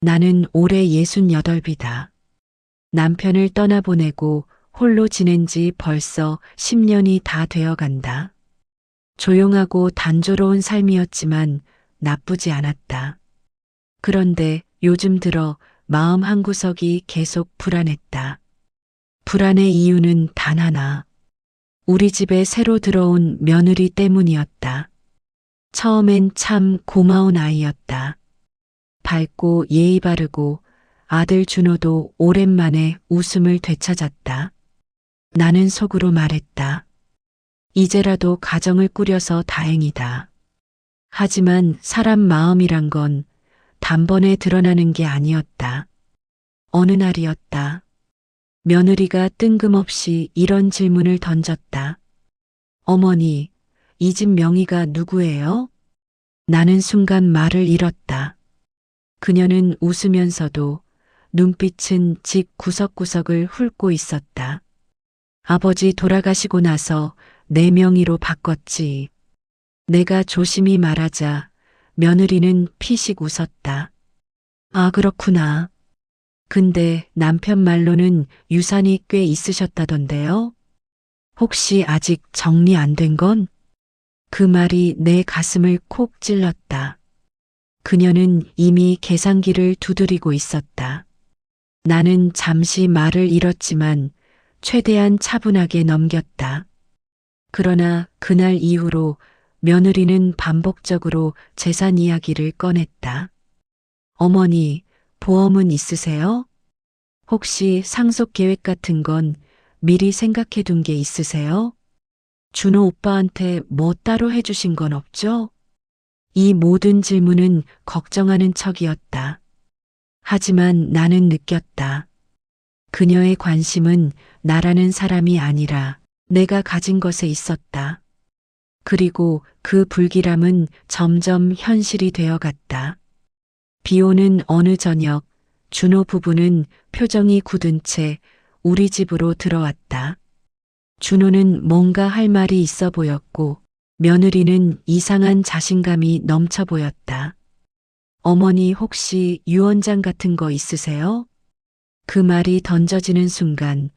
나는 올해 68이다. 남편을 떠나보내고 홀로 지낸 지 벌써 10년이 다 되어 간다. 조용하고 단조로운 삶이었지만 나쁘지 않았다. 그런데 요즘 들어 마음 한구석이 계속 불안했다. 불안의 이유는 단 하나. 우리 집에 새로 들어온 며느리 때문이었다. 처음엔 참 고마운 아이였다. 밝고 예의 바르고 아들 준호도 오랜만에 웃음을 되찾았다. 나는 속으로 말했다. 이제라도 가정을 꾸려서 다행이다. 하지만 사람 마음이란 건 단번에 드러나는 게 아니었다. 어느 날이었다. 며느리가 뜬금없이 이런 질문을 던졌다. 어머니, 이 집 명의가 누구예요? 나는 순간 말을 잃었다. 그녀는 웃으면서도 눈빛은 집 구석구석을 훑고 있었다. 아버지 돌아가시고 나서 내 명의로 바꿨지. 내가 조심히 말하자 며느리는 피식 웃었다. 아, 그렇구나. 근데 남편 말로는 유산이 꽤 있으셨다던데요? 혹시 아직 정리 안 된 건? 그 말이 내 가슴을 콕 찔렀다. 그녀는 이미 계산기를 두드리고 있었다. 나는 잠시 말을 잃었지만 최대한 차분하게 넘겼다. 그러나 그날 이후로 며느리는 반복적으로 재산 이야기를 꺼냈다. 어머니, 보험은 있으세요? 혹시 상속 계획 같은 건 미리 생각해 둔 게 있으세요? 준호 오빠한테 뭐 따로 해주신 건 없죠? 이 모든 질문은 걱정하는 척이었다. 하지만 나는 느꼈다. 그녀의 관심은 나라는 사람이 아니라 내가 가진 것에 있었다. 그리고 그 불길함은 점점 현실이 되어 갔다. 비 오는 어느 저녁, 준호 부부는 표정이 굳은 채 우리 집으로 들어왔다. 준호는 뭔가 할 말이 있어 보였고, 며느리는 이상한 자신감이 넘쳐 보였다. 어머니 혹시 유언장 같은 거 있으세요? 그 말이 던져지는 순간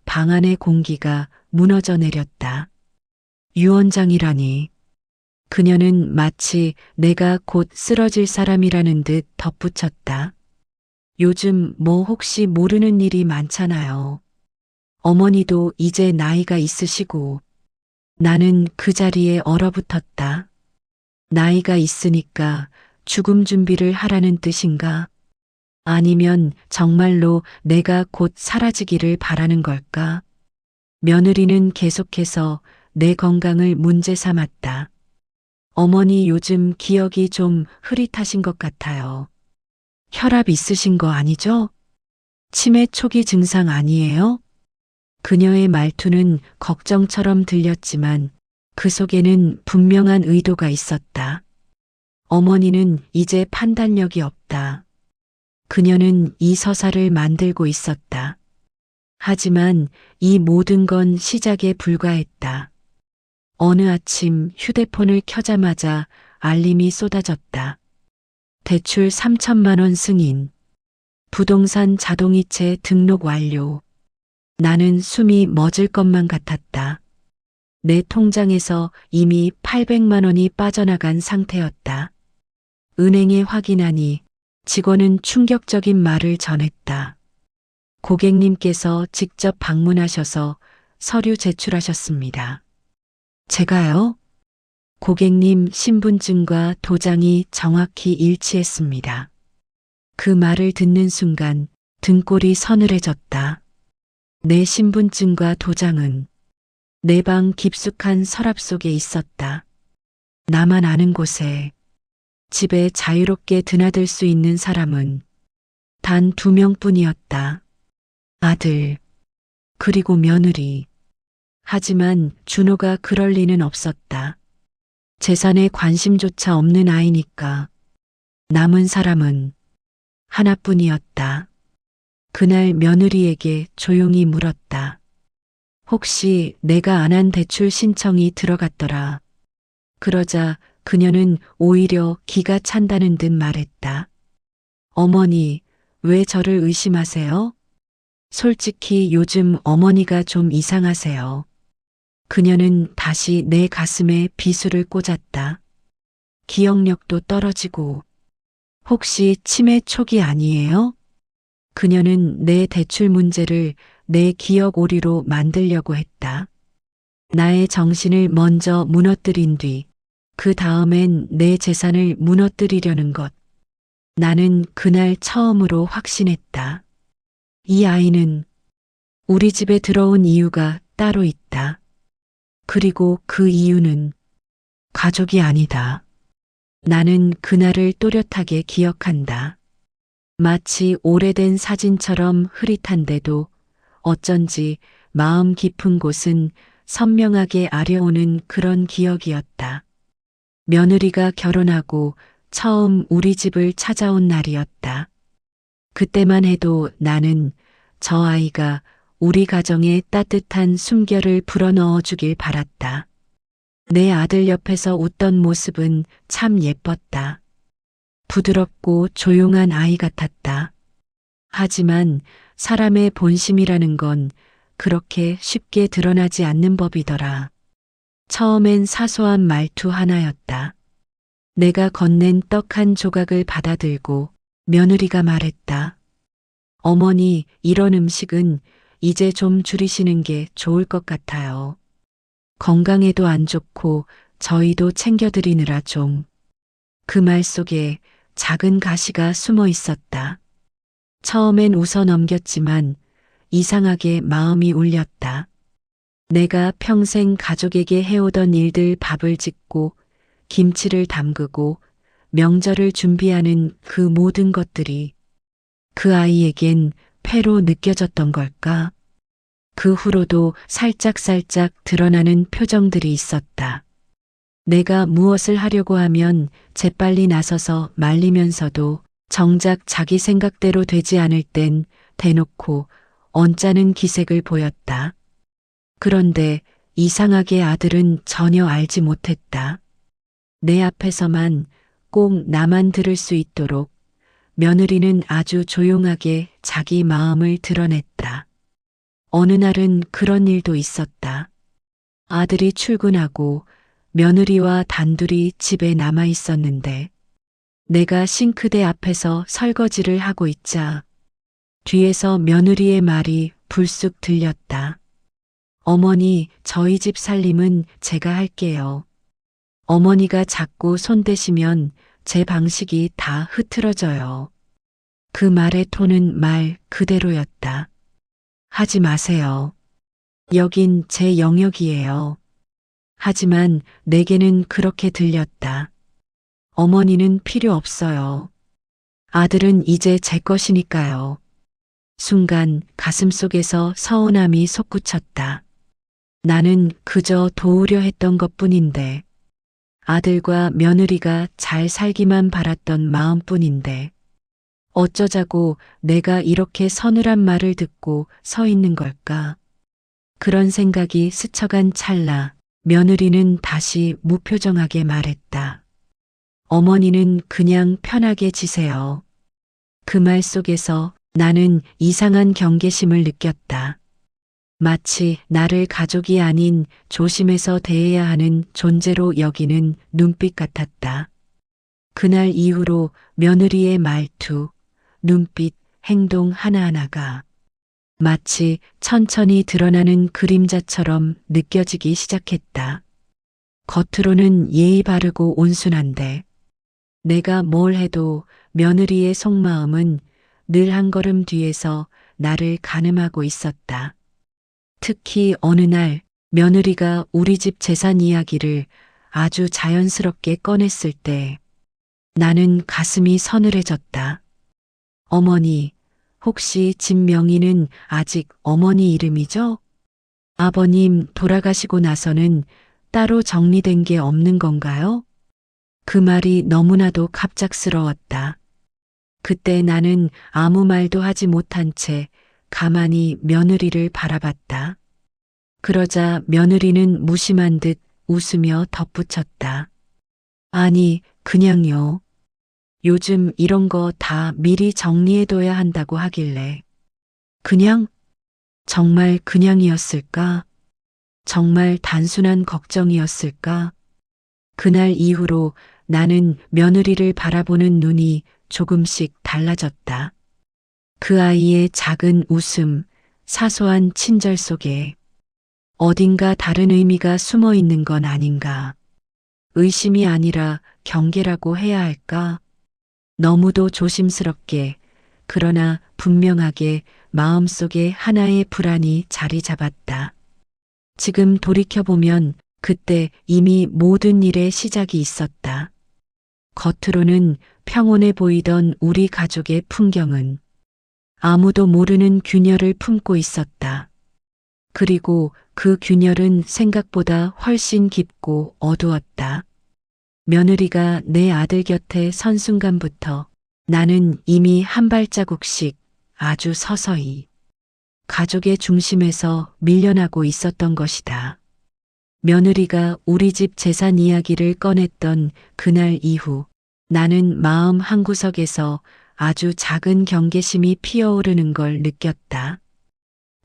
방 안의 공기가 무너져 내렸다. 유언장이라니. 그녀는 마치 내가 곧 쓰러질 사람이라는 듯 덧붙였다. 요즘 뭐 혹시 모르는 일이 많잖아요. 어머니도 이제 나이가 있으시고. 나는 그 자리에 얼어붙었다. 나이가 있으니까 죽음 준비를 하라는 뜻인가? 아니면 정말로 내가 곧 사라지기를 바라는 걸까? 며느리는 계속해서 내 건강을 문제 삼았다. 어머니 요즘 기억이 좀 흐릿하신 것 같아요. 혈압 있으신 거 아니죠? 치매 초기 증상 아니에요? 그녀의 말투는 걱정처럼 들렸지만 그 속에는 분명한 의도가 있었다. 어머니는 이제 판단력이 없다. 그녀는 이 서사를 만들고 있었다. 하지만 이 모든 건 시작에 불과했다. 어느 아침 휴대폰을 켜자마자 알림이 쏟아졌다. 대출 3천만 원 승인. 부동산 자동이체 등록 완료. 나는 숨이 멎을 것만 같았다. 내 통장에서 이미 800만 원이 빠져나간 상태였다. 은행에 확인하니 직원은 충격적인 말을 전했다. 고객님께서 직접 방문하셔서 서류 제출하셨습니다. 제가요? 고객님 신분증과 도장이 정확히 일치했습니다. 그 말을 듣는 순간 등골이 서늘해졌다. 내 신분증과 도장은 내 방 깊숙한 서랍 속에 있었다. 나만 아는 곳에 집에 자유롭게 드나들 수 있는 사람은 단 2명뿐이었다. 아들, 그리고 며느리. 하지만 준호가 그럴 리는 없었다. 재산에 관심조차 없는 아이니까. 남은 사람은 하나뿐이었다. 그날 며느리에게 조용히 물었다. 혹시 내가 안 한 대출 신청이 들어갔더라. 그러자 그녀는 오히려 기가 찬다는 듯 말했다. 어머니, 왜 저를 의심하세요? 솔직히 요즘 어머니가 좀 이상하세요. 그녀는 다시 내 가슴에 비수를 꽂았다. 기억력도 떨어지고, 혹시 치매 초기 아니에요? 그녀는 내 대출 문제를 내 기억 오리로 만들려고 했다. 나의 정신을 먼저 무너뜨린 뒤, 그 다음엔 내 재산을 무너뜨리려는 것. 나는 그날 처음으로 확신했다. 이 아이는 우리 집에 들어온 이유가 따로 있다. 그리고 그 이유는 가족이 아니다. 나는 그날을 또렷하게 기억한다. 마치 오래된 사진처럼 흐릿한데도 어쩐지 마음 깊은 곳은 선명하게 아려오는 그런 기억이었다. 며느리가 결혼하고 처음 우리 집을 찾아온 날이었다. 그때만 해도 나는 저 아이가 우리 가정에 따뜻한 숨결을 불어넣어 주길 바랐다. 내 아들 옆에서 웃던 모습은 참 예뻤다. 부드럽고 조용한 아이 같았다. 하지만 사람의 본심이라는 건 그렇게 쉽게 드러나지 않는 법이더라. 처음엔 사소한 말투 하나였다. 내가 건넨 떡 한 조각을 받아들고 며느리가 말했다. 어머니, 이런 음식은 이제 좀 줄이시는 게 좋을 것 같아요. 건강에도 안 좋고 저희도 챙겨드리느라 좀. 그 말 속에 작은 가시가 숨어 있었다. 처음엔 웃어 넘겼지만 이상하게 마음이 울렸다. 내가 평생 가족에게 해오던 일들 밥을 짓고 김치를 담그고 명절을 준비하는 그 모든 것들이 그 아이에겐 폐로 느껴졌던 걸까? 그 후로도 살짝살짝 드러나는 표정들이 있었다. 내가 무엇을 하려고 하면 재빨리 나서서 말리면서도 정작 자기 생각대로 되지 않을 땐 대놓고 언짢은 기색을 보였다. 그런데 이상하게 아들은 전혀 알지 못했다. 내 앞에서만 꼭 나만 들을 수 있도록 며느리는 아주 조용하게 자기 마음을 드러냈다. 어느 날은 그런 일도 있었다. 아들이 출근하고 며느리와 단둘이 집에 남아 있었는데 내가 싱크대 앞에서 설거지를 하고 있자 뒤에서 며느리의 말이 불쑥 들렸다. 어머니, 저희 집 살림은 제가 할게요. 어머니가 자꾸 손대시면 제 방식이 다 흐트러져요. 그 말의 톤은 말 그대로였다. 하지 마세요. 여긴 제 영역이에요. 하지만 내게는 그렇게 들렸다. 어머니는 필요 없어요. 아들은 이제 제 것이니까요. 순간 가슴속에서 서운함이 솟구쳤다. 나는 그저 도우려 했던 것뿐인데, 아들과 며느리가 잘 살기만 바랐던 마음뿐인데, 어쩌자고 내가 이렇게 서늘한 말을 듣고 서 있는 걸까? 그런 생각이 스쳐간 찰나 며느리는 다시 무표정하게 말했다. 어머니는 그냥 편하게 지세요. 그 말 속에서 나는 이상한 경계심을 느꼈다. 마치 나를 가족이 아닌 조심해서 대해야 하는 존재로 여기는 눈빛 같았다. 그날 이후로 며느리의 말투, 눈빛, 행동 하나하나가 마치 천천히 드러나는 그림자처럼 느껴지기 시작했다. 겉으로는 예의 바르고 온순한데 내가 뭘 해도 며느리의 속마음은 늘 한 걸음 뒤에서 나를 가늠하고 있었다. 특히 어느 날 며느리가 우리 집 재산 이야기를 아주 자연스럽게 꺼냈을 때 나는 가슴이 서늘해졌다. 어머니, 혹시 집 명의는 아직 어머니 이름이죠? 아버님 돌아가시고 나서는 따로 정리된 게 없는 건가요? 그 말이 너무나도 갑작스러웠다. 그때 나는 아무 말도 하지 못한 채 가만히 며느리를 바라봤다. 그러자 며느리는 무심한 듯 웃으며 덧붙였다. 아니, 그냥요. 요즘 이런 거 다 미리 정리해둬야 한다고 하길래. 그냥? 정말 그냥이었을까? 정말 단순한 걱정이었을까? 그날 이후로 나는 며느리를 바라보는 눈이 조금씩 달라졌다. 그 아이의 작은 웃음, 사소한 친절 속에 어딘가 다른 의미가 숨어 있는 건 아닌가. 의심이 아니라 경계라고 해야 할까? 너무도 조심스럽게, 그러나 분명하게 마음속에 하나의 불안이 자리 잡았다. 지금 돌이켜보면 그때 이미 모든 일의 시작이 있었다. 겉으로는 평온해 보이던 우리 가족의 풍경은 아무도 모르는 균열을 품고 있었다. 그리고 그 균열은 생각보다 훨씬 깊고 어두웠다. 며느리가 내 아들 곁에 선 순간부터 나는 이미 한 발자국씩 아주 서서히 가족의 중심에서 밀려나고 있었던 것이다. 며느리가 우리 집 재산 이야기를 꺼냈던 그날 이후 나는 마음 한구석에서 아주 작은 경계심이 피어오르는 걸 느꼈다.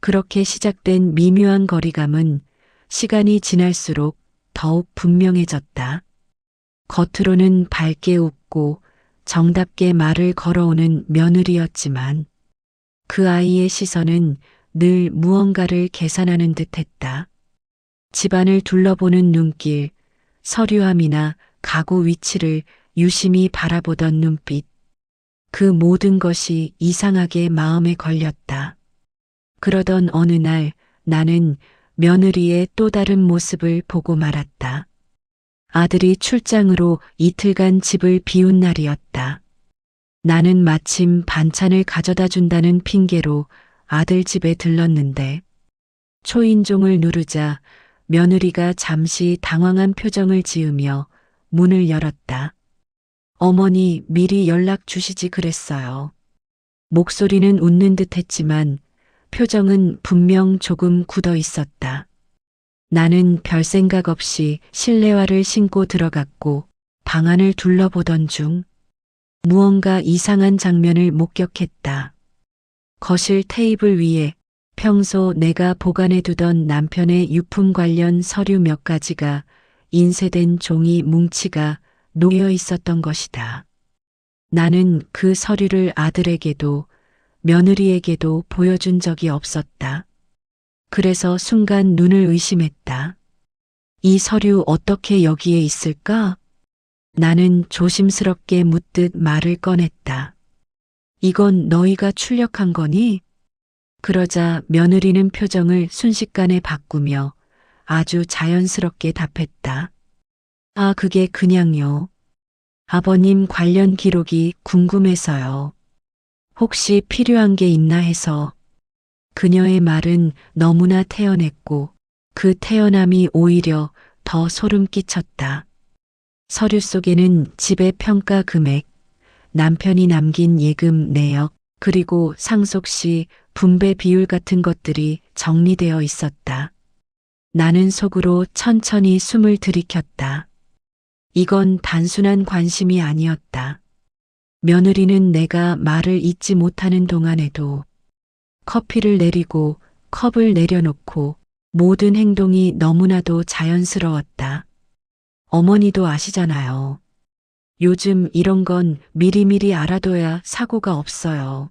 그렇게 시작된 미묘한 거리감은 시간이 지날수록 더욱 분명해졌다. 겉으로는 밝게 웃고 정답게 말을 걸어오는 며느리였지만 그 아이의 시선은 늘 무언가를 계산하는 듯했다. 집안을 둘러보는 눈길, 서류함이나 가구 위치를 유심히 바라보던 눈빛, 그 모든 것이 이상하게 마음에 걸렸다. 그러던 어느 날 나는 며느리의 또 다른 모습을 보고 말았다. 아들이 출장으로 이틀간 집을 비운 날이었다. 나는 마침 반찬을 가져다 준다는 핑계로 아들 집에 들렀는데 초인종을 누르자 며느리가 잠시 당황한 표정을 지으며 문을 열었다. 어머니 미리 연락 주시지 그랬어요. 목소리는 웃는 듯 했지만 표정은 분명 조금 굳어 있었다. 나는 별 생각 없이 실내화를 신고 들어갔고 방안을 둘러보던 중 무언가 이상한 장면을 목격했다. 거실 테이블 위에 평소 내가 보관해두던 남편의 유품 관련 서류 몇 가지가 인쇄된 종이 뭉치가 놓여 있었던 것이다. 나는 그 서류를 아들에게도 며느리에게도 보여준 적이 없었다. 그래서 순간 눈을 의심했다. 이 서류 어떻게 여기에 있을까? 나는 조심스럽게 묻듯 말을 꺼냈다. 이건 너희가 출력한 거니? 그러자 며느리는 표정을 순식간에 바꾸며 아주 자연스럽게 답했다. 아, 그게 그냥요. 아버님 관련 기록이 궁금해서요. 혹시 필요한 게 있나 해서. 그녀의 말은 너무나 태연했고 그 태연함이 오히려 더 소름 끼쳤다. 서류 속에는 집의 평가 금액, 남편이 남긴 예금 내역, 그리고 상속시 분배 비율 같은 것들이 정리되어 있었다. 나는 속으로 천천히 숨을 들이켰다. 이건 단순한 관심이 아니었다. 며느리는 내가 말을 잇지 못하는 동안에도 커피를 내리고 컵을 내려놓고 모든 행동이 너무나도 자연스러웠다. 어머니도 아시잖아요. 요즘 이런 건 미리미리 알아둬야 사고가 없어요.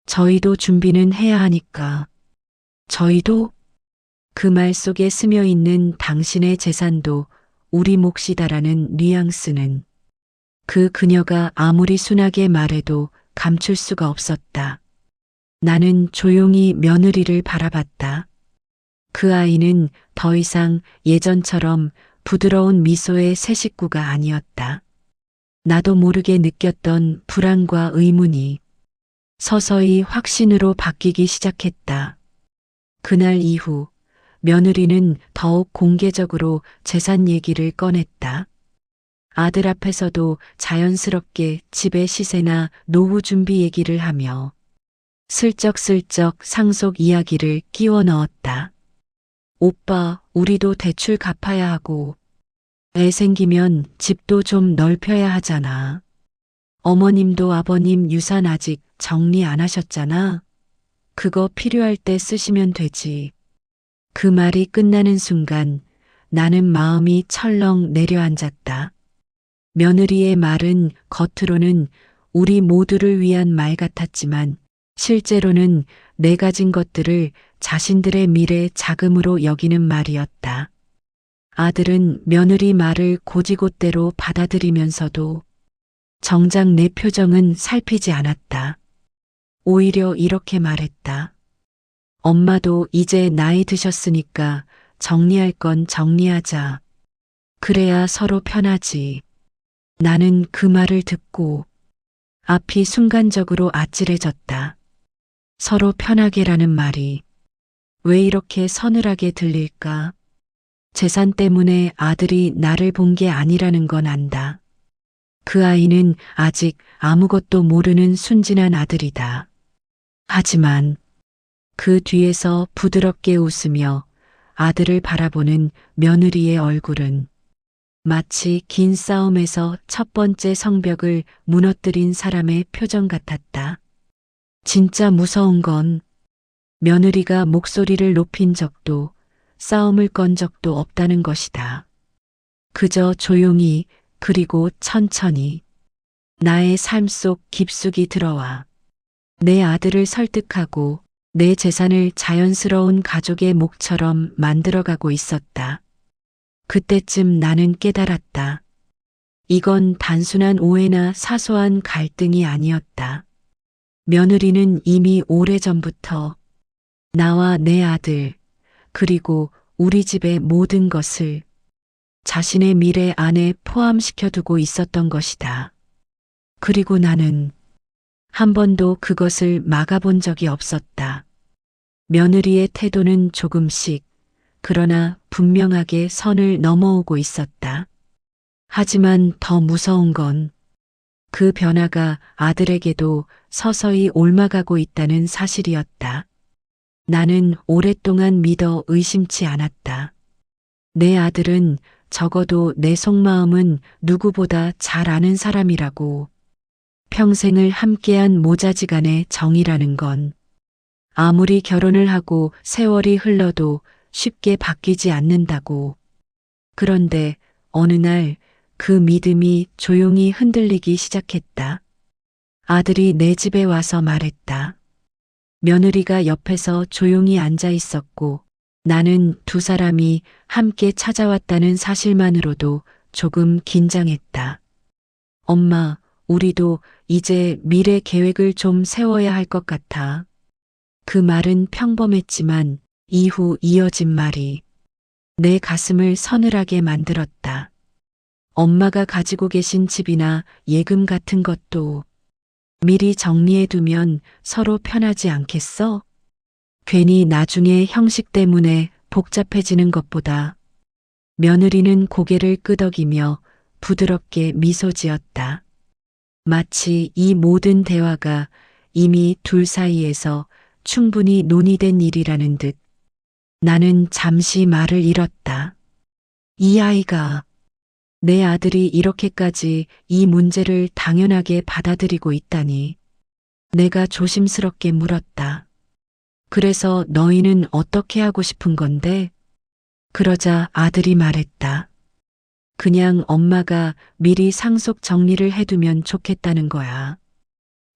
저희도 준비는 해야 하니까. 저희도? 그 말 속에 스며 있는 당신의 재산도 우리 몫이다라는 뉘앙스는 그녀가 아무리 순하게 말해도 감출 수가 없었다. 나는 조용히 며느리를 바라봤다. 그 아이는 더 이상 예전처럼 부드러운 미소의 새 식구가 아니었다. 나도 모르게 느꼈던 불안과 의문이 서서히 확신으로 바뀌기 시작했다. 그날 이후 며느리는 더욱 공개적으로 재산 얘기를 꺼냈다. 아들 앞에서도 자연스럽게 집의 시세나 노후 준비 얘기를 하며 슬쩍슬쩍 상속 이야기를 끼워 넣었다. 오빠, 우리도 대출 갚아야 하고 애 생기면 집도 좀 넓혀야 하잖아. 어머님도 아버님 유산 아직 정리 안 하셨잖아. 그거 필요할 때 쓰시면 되지. 그 말이 끝나는 순간 나는 마음이 철렁 내려앉았다. 며느리의 말은 겉으로는 우리 모두를 위한 말 같았지만 실제로는 내 가진 것들을 자신들의 미래 자금으로 여기는 말이었다. 아들은 며느리 말을 고지곳대로 받아들이면서도 정작 내 표정은 살피지 않았다. 오히려 이렇게 말했다. 엄마도 이제 나이 드셨으니까 정리할 건 정리하자. 그래야 서로 편하지. 나는 그 말을 듣고 앞이 순간적으로 아찔해졌다. 서로 편하게라는 말이 왜 이렇게 서늘하게 들릴까? 재산 때문에 아들이 나를 본 게 아니라는 건 안다. 그 아이는 아직 아무것도 모르는 순진한 아들이다. 하지만 그 뒤에서 부드럽게 웃으며 아들을 바라보는 며느리의 얼굴은 마치 긴 싸움에서 첫 번째 성벽을 무너뜨린 사람의 표정 같았다. 진짜 무서운 건 며느리가 목소리를 높인 적도 싸움을 건 적도 없다는 것이다. 그저 조용히 그리고 천천히 나의 삶 속 깊숙이 들어와 내 아들을 설득하고 내 재산을 자연스러운 가족의 몫처럼 만들어가고 있었다. 그때쯤 나는 깨달았다. 이건 단순한 오해나 사소한 갈등이 아니었다. 며느리는 이미 오래전부터 나와 내 아들, 그리고 우리 집의 모든 것을 자신의 미래 안에 포함시켜두고 있었던 것이다. 그리고 나는 한 번도 그것을 막아본 적이 없었다. 며느리의 태도는 조금씩, 그러나 분명하게 선을 넘어오고 있었다. 하지만 더 무서운 건 그 변화가 아들에게도 서서히 옮아가고 있다는 사실이었다. 나는 오랫동안 믿어 의심치 않았다. 내 아들은 적어도 내 속마음은 누구보다 잘 아는 사람이라고. 평생을 함께한 모자지간의 정이라는 건 아무리 결혼을 하고 세월이 흘러도 쉽게 바뀌지 않는다고. 그런데 어느 날 그 믿음이 조용히 흔들리기 시작했다. 아들이 내 집에 와서 말했다. 며느리가 옆에서 조용히 앉아 있었고 나는 두 사람이 함께 찾아왔다는 사실만으로도 조금 긴장했다. 엄마, 우리도 이제 미래 계획을 좀 세워야 할 것 같아. 그 말은 평범했지만 이후 이어진 말이 내 가슴을 서늘하게 만들었다. 엄마가 가지고 계신 집이나 예금 같은 것도 미리 정리해두면 서로 편하지 않겠어? 괜히 나중에 형식 때문에 복잡해지는 것보다. 며느리는 고개를 끄덕이며 부드럽게 미소 지었다. 마치 이 모든 대화가 이미 둘 사이에서 충분히 논의된 일이라는 듯. 나는 잠시 말을 잃었다. 이 아이가, 내 아들이 이렇게까지 이 문제를 당연하게 받아들이고 있다니. 내가 조심스럽게 물었다. 그래서 너희는 어떻게 하고 싶은 건데? 그러자 아들이 말했다. 그냥 엄마가 미리 상속 정리를 해두면 좋겠다는 거야.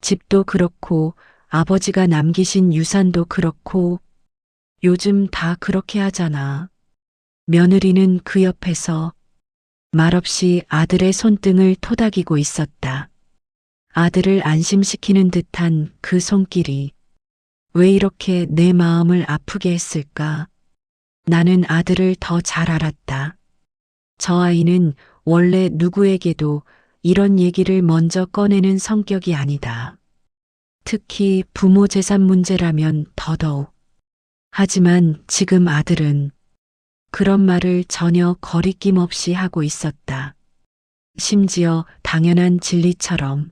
집도 그렇고 아버지가 남기신 유산도 그렇고 요즘 다 그렇게 하잖아. 며느리는 그 옆에서 말없이 아들의 손등을 토닥이고 있었다. 아들을 안심시키는 듯한 그 손길이 왜 이렇게 내 마음을 아프게 했을까? 나는 아들을 더 잘 알았다. 저 아이는 원래 누구에게도 이런 얘기를 먼저 꺼내는 성격이 아니다. 특히 부모 재산 문제라면 더더욱. 하지만 지금 아들은 그런 말을 전혀 거리낌 없이 하고 있었다. 심지어 당연한 진리처럼.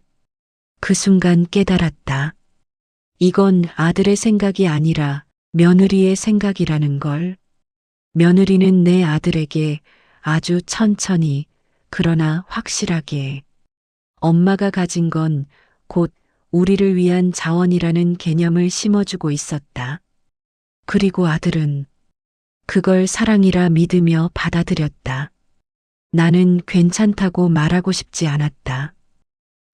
그 순간 깨달았다. 이건 아들의 생각이 아니라 며느리의 생각이라는 걸. 며느리는 내 아들에게 아주 천천히 그러나 확실하게 엄마가 가진 건 곧 우리를 위한 자원이라는 개념을 심어주고 있었다. 그리고 아들은 그걸 사랑이라 믿으며 받아들였다. 나는 괜찮다고 말하고 싶지 않았다.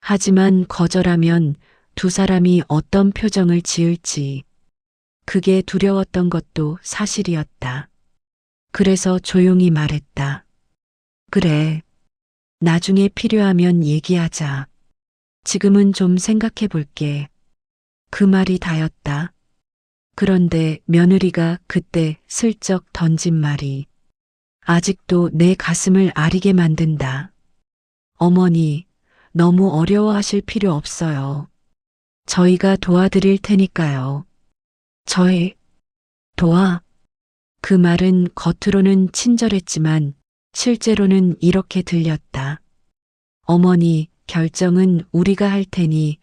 하지만 거절하면 두 사람이 어떤 표정을 지을지 그게 두려웠던 것도 사실이었다. 그래서 조용히 말했다. 그래. 나중에 필요하면 얘기하자. 지금은 좀 생각해 볼게. 그 말이 다였다. 그런데 며느리가 그때 슬쩍 던진 말이 아직도 내 가슴을 아리게 만든다. 어머니, 너무 어려워하실 필요 없어요. 저희가 도와드릴 테니까요. 저희, 도와? 그 말은 겉으로는 친절했지만 실제로는 이렇게 들렸다. 어머니, 결정은 우리가 할 테니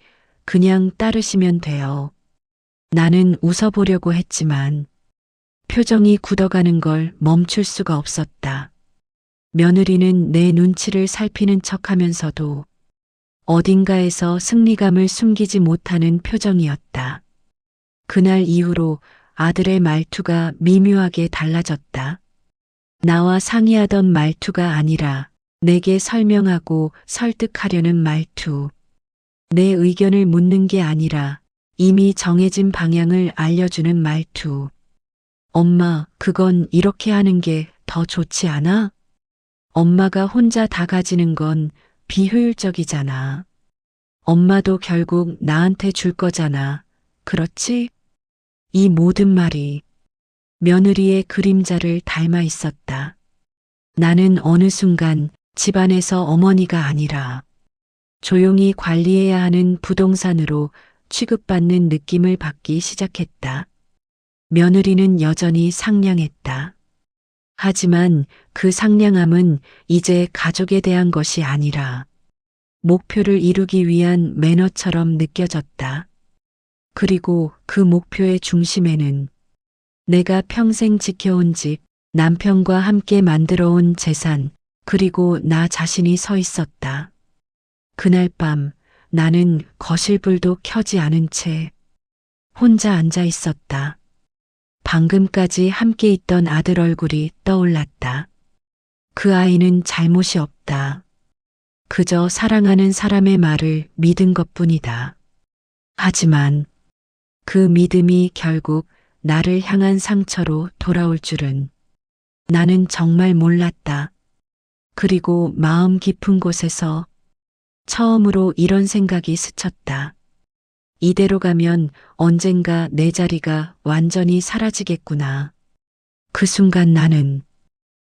그냥 따르시면 돼요. 나는 웃어보려고 했지만 표정이 굳어가는 걸 멈출 수가 없었다. 며느리는 내 눈치를 살피는 척하면서도 어딘가에서 승리감을 숨기지 못하는 표정이었다. 그날 이후로 아들의 말투가 미묘하게 달라졌다. 나와 상의하던 말투가 아니라 내게 설명하고 설득하려는 말투. 내 의견을 묻는 게 아니라 이미 정해진 방향을 알려주는 말투. 엄마, 그건 이렇게 하는 게 더 좋지 않아? 엄마가 혼자 다 가지는 건 비효율적이잖아. 엄마도 결국 나한테 줄 거잖아. 그렇지? 이 모든 말이 며느리의 그림자를 닮아 있었다. 나는 어느 순간 집안에서 어머니가 아니라 조용히 관리해야 하는 부동산으로 취급받는 느낌을 받기 시작했다. 며느리는 여전히 상냥했다. 하지만 그 상냥함은 이제 가족에 대한 것이 아니라 목표를 이루기 위한 매너처럼 느껴졌다. 그리고 그 목표의 중심에는 내가 평생 지켜온 집, 남편과 함께 만들어온 재산, 그리고 나 자신이 서 있었다. 그날 밤 나는 거실불도 켜지 않은 채 혼자 앉아 있었다. 방금까지 함께 있던 아들 얼굴이 떠올랐다. 그 아이는 잘못이 없다. 그저 사랑하는 사람의 말을 믿은 것뿐이다. 하지만 그 믿음이 결국 나를 향한 상처로 돌아올 줄은 나는 정말 몰랐다. 그리고 마음 깊은 곳에서 처음으로 이런 생각이 스쳤다. 이대로 가면 언젠가 내 자리가 완전히 사라지겠구나. 그 순간 나는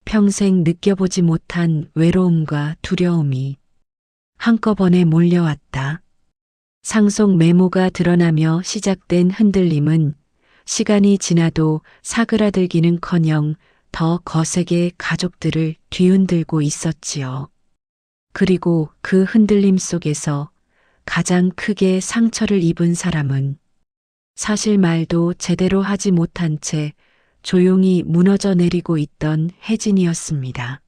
평생 느껴보지 못한 외로움과 두려움이 한꺼번에 몰려왔다. 상속 메모가 드러나며 시작된 흔들림은 시간이 지나도 사그라들기는커녕 더 거세게 가족들을 뒤흔들고 있었지요. 그리고 그 흔들림 속에서 가장 크게 상처를 입은 사람은 사실 말도 제대로 하지 못한 채 조용히 무너져 내리고 있던 혜진이었습니다.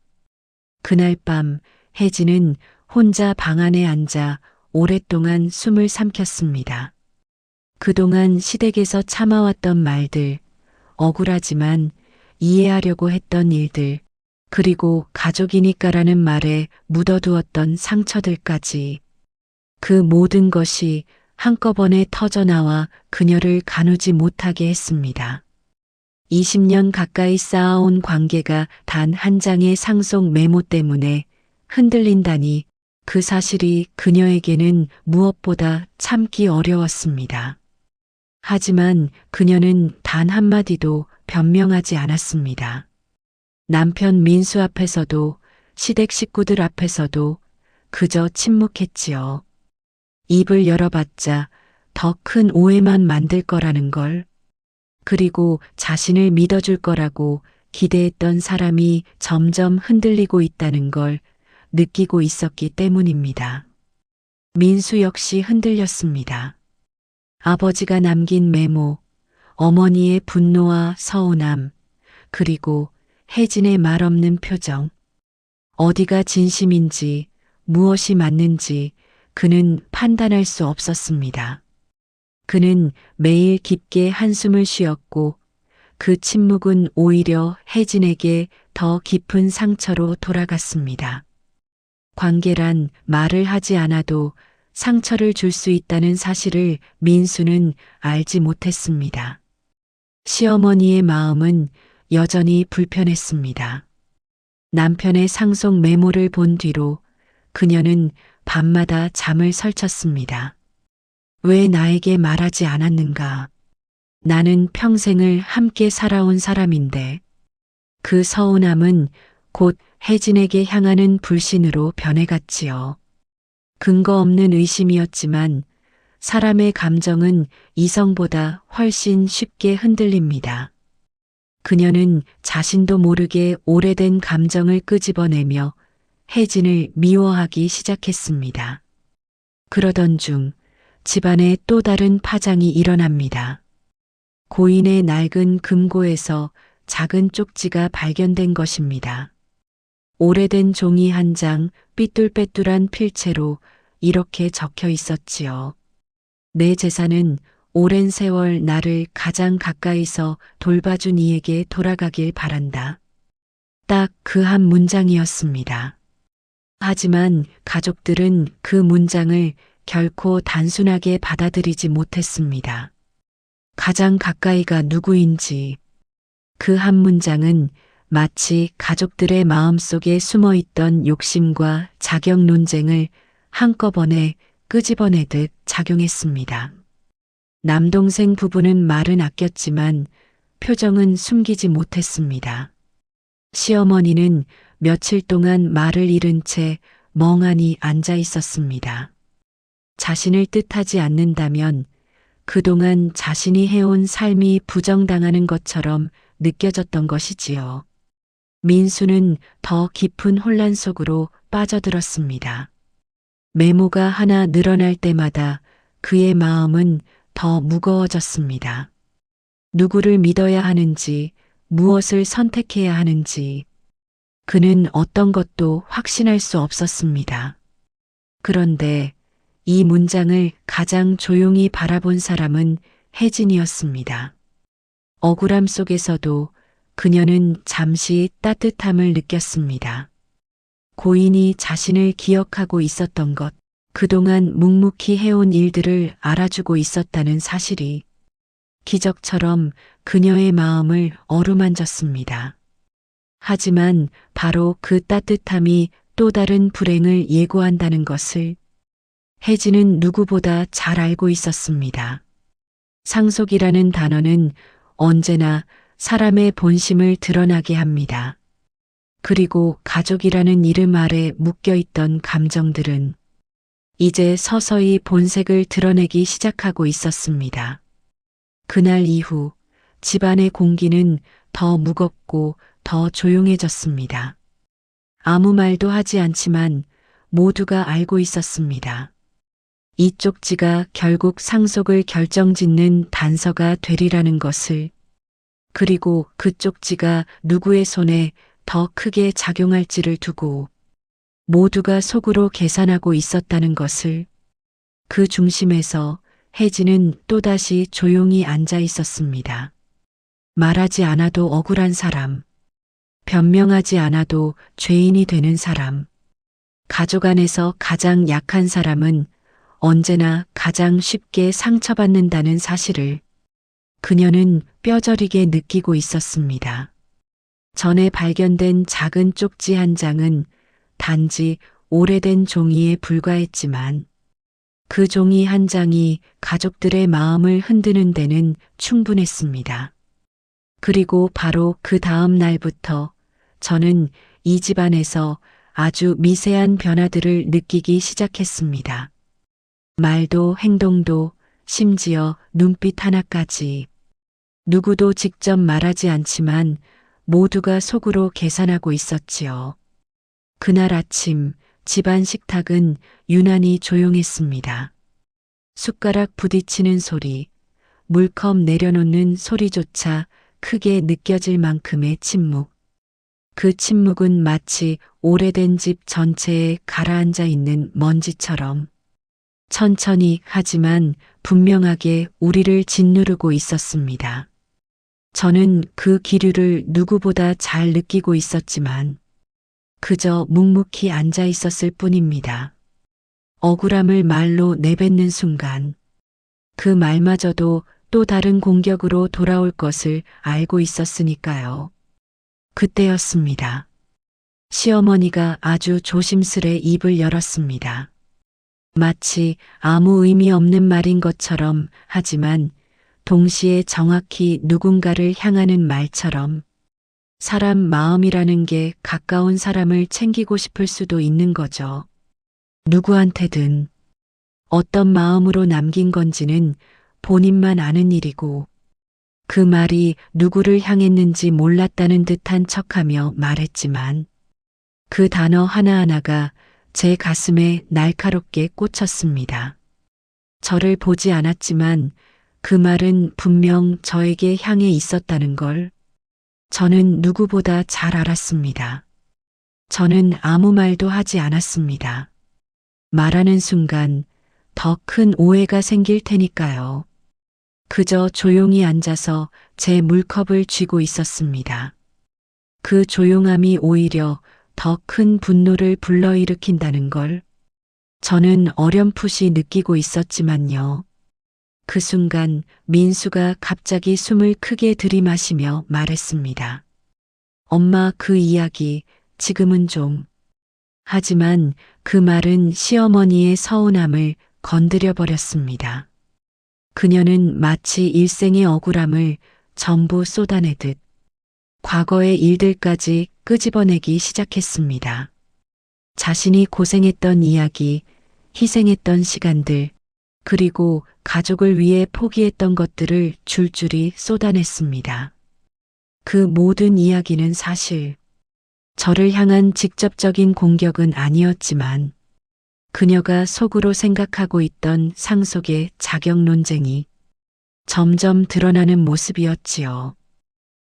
그날 밤 혜진은 혼자 방 안에 앉아 오랫동안 숨을 삼켰습니다. 그동안 시댁에서 참아왔던 말들, 억울하지만 이해하려고 했던 일들, 그리고 가족이니까라는 말에 묻어두었던 상처들까지 그 모든 것이 한꺼번에 터져나와 그녀를 가누지 못하게 했습니다. 20년 가까이 쌓아온 관계가 단 한 장의 상속 메모 때문에 흔들린다니 그 사실이 그녀에게는 무엇보다 참기 어려웠습니다. 하지만 그녀는 단 한마디도 변명하지 않았습니다. 남편 민수 앞에서도 시댁 식구들 앞에서도 그저 침묵했지요. 입을 열어봤자 더 큰 오해만 만들 거라는 걸, 그리고 자신을 믿어줄 거라고 기대했던 사람이 점점 흔들리고 있다는 걸 느끼고 있었기 때문입니다. 민수 역시 흔들렸습니다. 아버지가 남긴 메모, 어머니의 분노와 서운함, 그리고 혜진의 말없는 표정. 어디가 진심인지, 무엇이 맞는지 그는 판단할 수 없었습니다. 그는 매일 깊게 한숨을 쉬었고 그 침묵은 오히려 혜진에게 더 깊은 상처로 돌아갔습니다. 관계란 말을 하지 않아도 상처를 줄 수 있다는 사실을 민수는 알지 못했습니다. 시어머니의 마음은 여전히 불편했습니다. 남편의 상속 메모를 본 뒤로 그녀는 밤마다 잠을 설쳤습니다. 왜 나에게 말하지 않았는가? 나는 평생을 함께 살아온 사람인데. 그 서운함은 곧 혜진에게 향하는 불신으로 변해갔지요. 근거 없는 의심이었지만 사람의 감정은 이성보다 훨씬 쉽게 흔들립니다. 그녀는 자신도 모르게 오래된 감정을 끄집어내며 혜진을 미워하기 시작했습니다. 그러던 중 집안에 또 다른 파장이 일어납니다. 고인의 낡은 금고에서 작은 쪽지가 발견된 것입니다. 오래된 종이 한 장 삐뚤빼뚤한 필체로 이렇게 적혀 있었지요. 내 재산은 오랜 세월 나를 가장 가까이서 돌봐준 이에게 돌아가길 바란다. 딱 그 한 문장이었습니다. 하지만 가족들은 그 문장을 결코 단순하게 받아들이지 못했습니다. 가장 가까이가 누구인지 그 한 문장은 마치 가족들의 마음속에 숨어있던 욕심과 자격 논쟁을 한꺼번에 끄집어내듯 작용했습니다. 남동생 부부는 말은 아꼈지만 표정은 숨기지 못했습니다. 시어머니는 며칠 동안 말을 잃은 채 멍하니 앉아 있었습니다. 자신을 뜻하지 않는다면 그동안 자신이 해온 삶이 부정당하는 것처럼 느껴졌던 것이지요. 민수는 더 깊은 혼란 속으로 빠져들었습니다. 메모가 하나 늘어날 때마다 그의 마음은 더 무거워졌습니다. 누구를 믿어야 하는지, 무엇을 선택해야 하는지, 그는 어떤 것도 확신할 수 없었습니다. 그런데 이 문장을 가장 조용히 바라본 사람은 혜진이었습니다. 억울함 속에서도 그녀는 잠시 따뜻함을 느꼈습니다. 고인이 자신을 기억하고 있었던 것, 그동안 묵묵히 해온 일들을 알아주고 있었다는 사실이 기적처럼 그녀의 마음을 어루만졌습니다. 하지만 바로 그 따뜻함이 또 다른 불행을 예고한다는 것을 혜진은 누구보다 잘 알고 있었습니다. 상속이라는 단어는 언제나 사람의 본심을 드러나게 합니다. 그리고 가족이라는 이름 아래 묶여있던 감정들은 이제 서서히 본색을 드러내기 시작하고 있었습니다. 그날 이후 집안의 공기는 더 무겁고 더 조용해졌습니다. 아무 말도 하지 않지만 모두가 알고 있었습니다. 이 쪽지가 결국 상속을 결정짓는 단서가 되리라는 것을, 그리고 그 쪽지가 누구의 손에 더 크게 작용할지를 두고 모두가 속으로 계산하고 있었다는 것을. 그 중심에서 혜진은 또다시 조용히 앉아 있었습니다. 말하지 않아도 억울한 사람, 변명하지 않아도 죄인이 되는 사람, 가족 안에서 가장 약한 사람은 언제나 가장 쉽게 상처받는다는 사실을 그녀는 뼈저리게 느끼고 있었습니다. 전에 발견된 작은 쪽지 한 장은 단지 오래된 종이에 불과했지만 그 종이 한 장이 가족들의 마음을 흔드는 데는 충분했습니다. 그리고 바로 그 다음 날부터 저는 이 집안에서 아주 미세한 변화들을 느끼기 시작했습니다. 말도 행동도 심지어 눈빛 하나까지. 누구도 직접 말하지 않지만 모두가 속으로 계산하고 있었지요. 그날 아침 집안 식탁은 유난히 조용했습니다. 숟가락 부딪히는 소리, 물컵 내려놓는 소리조차 크게 느껴질 만큼의 침묵. 그 침묵은 마치 오래된 집 전체에 가라앉아 있는 먼지처럼 천천히 하지만 분명하게 우리를 짓누르고 있었습니다. 저는 그 기류를 누구보다 잘 느끼고 있었지만 그저 묵묵히 앉아 있었을 뿐입니다. 억울함을 말로 내뱉는 순간 그 말마저도 또 다른 공격으로 돌아올 것을 알고 있었으니까요. 그때였습니다. 시어머니가 아주 조심스레 입을 열었습니다. 마치 아무 의미 없는 말인 것처럼 하지만 동시에 정확히 누군가를 향하는 말처럼 사람 마음이라는 게 가까운 사람을 챙기고 싶을 수도 있는 거죠. 누구한테든 어떤 마음으로 남긴 건지는 본인만 아는 일이고 그 말이 누구를 향했는지 몰랐다는 듯한 척하며 말했지만 그 단어 하나하나가 제 가슴에 날카롭게 꽂혔습니다. 저를 보지 않았지만 그 말은 분명 저에게 향해 있었다는 걸 저는 누구보다 잘 알았습니다. 저는 아무 말도 하지 않았습니다. 말하는 순간 더 큰 오해가 생길 테니까요. 그저 조용히 앉아서 제 물컵을 쥐고 있었습니다. 그 조용함이 오히려 더 큰 분노를 불러일으킨다는 걸 저는 어렴풋이 느끼고 있었지만요. 그 순간 민수가 갑자기 숨을 크게 들이마시며 말했습니다. 엄마, 그 이야기 지금은 좀. 하지만 그 말은 시어머니의 서운함을 건드려 버렸습니다. 그녀는 마치 일생의 억울함을 전부 쏟아내듯 과거의 일들까지 끄집어내기 시작했습니다. 자신이 고생했던 이야기, 희생했던 시간들, 그리고 가족을 위해 포기했던 것들을 줄줄이 쏟아냈습니다. 그 모든 이야기는 사실 저를 향한 직접적인 공격은 아니었지만 그녀가 속으로 생각하고 있던 상속의 자격 논쟁이 점점 드러나는 모습이었지요.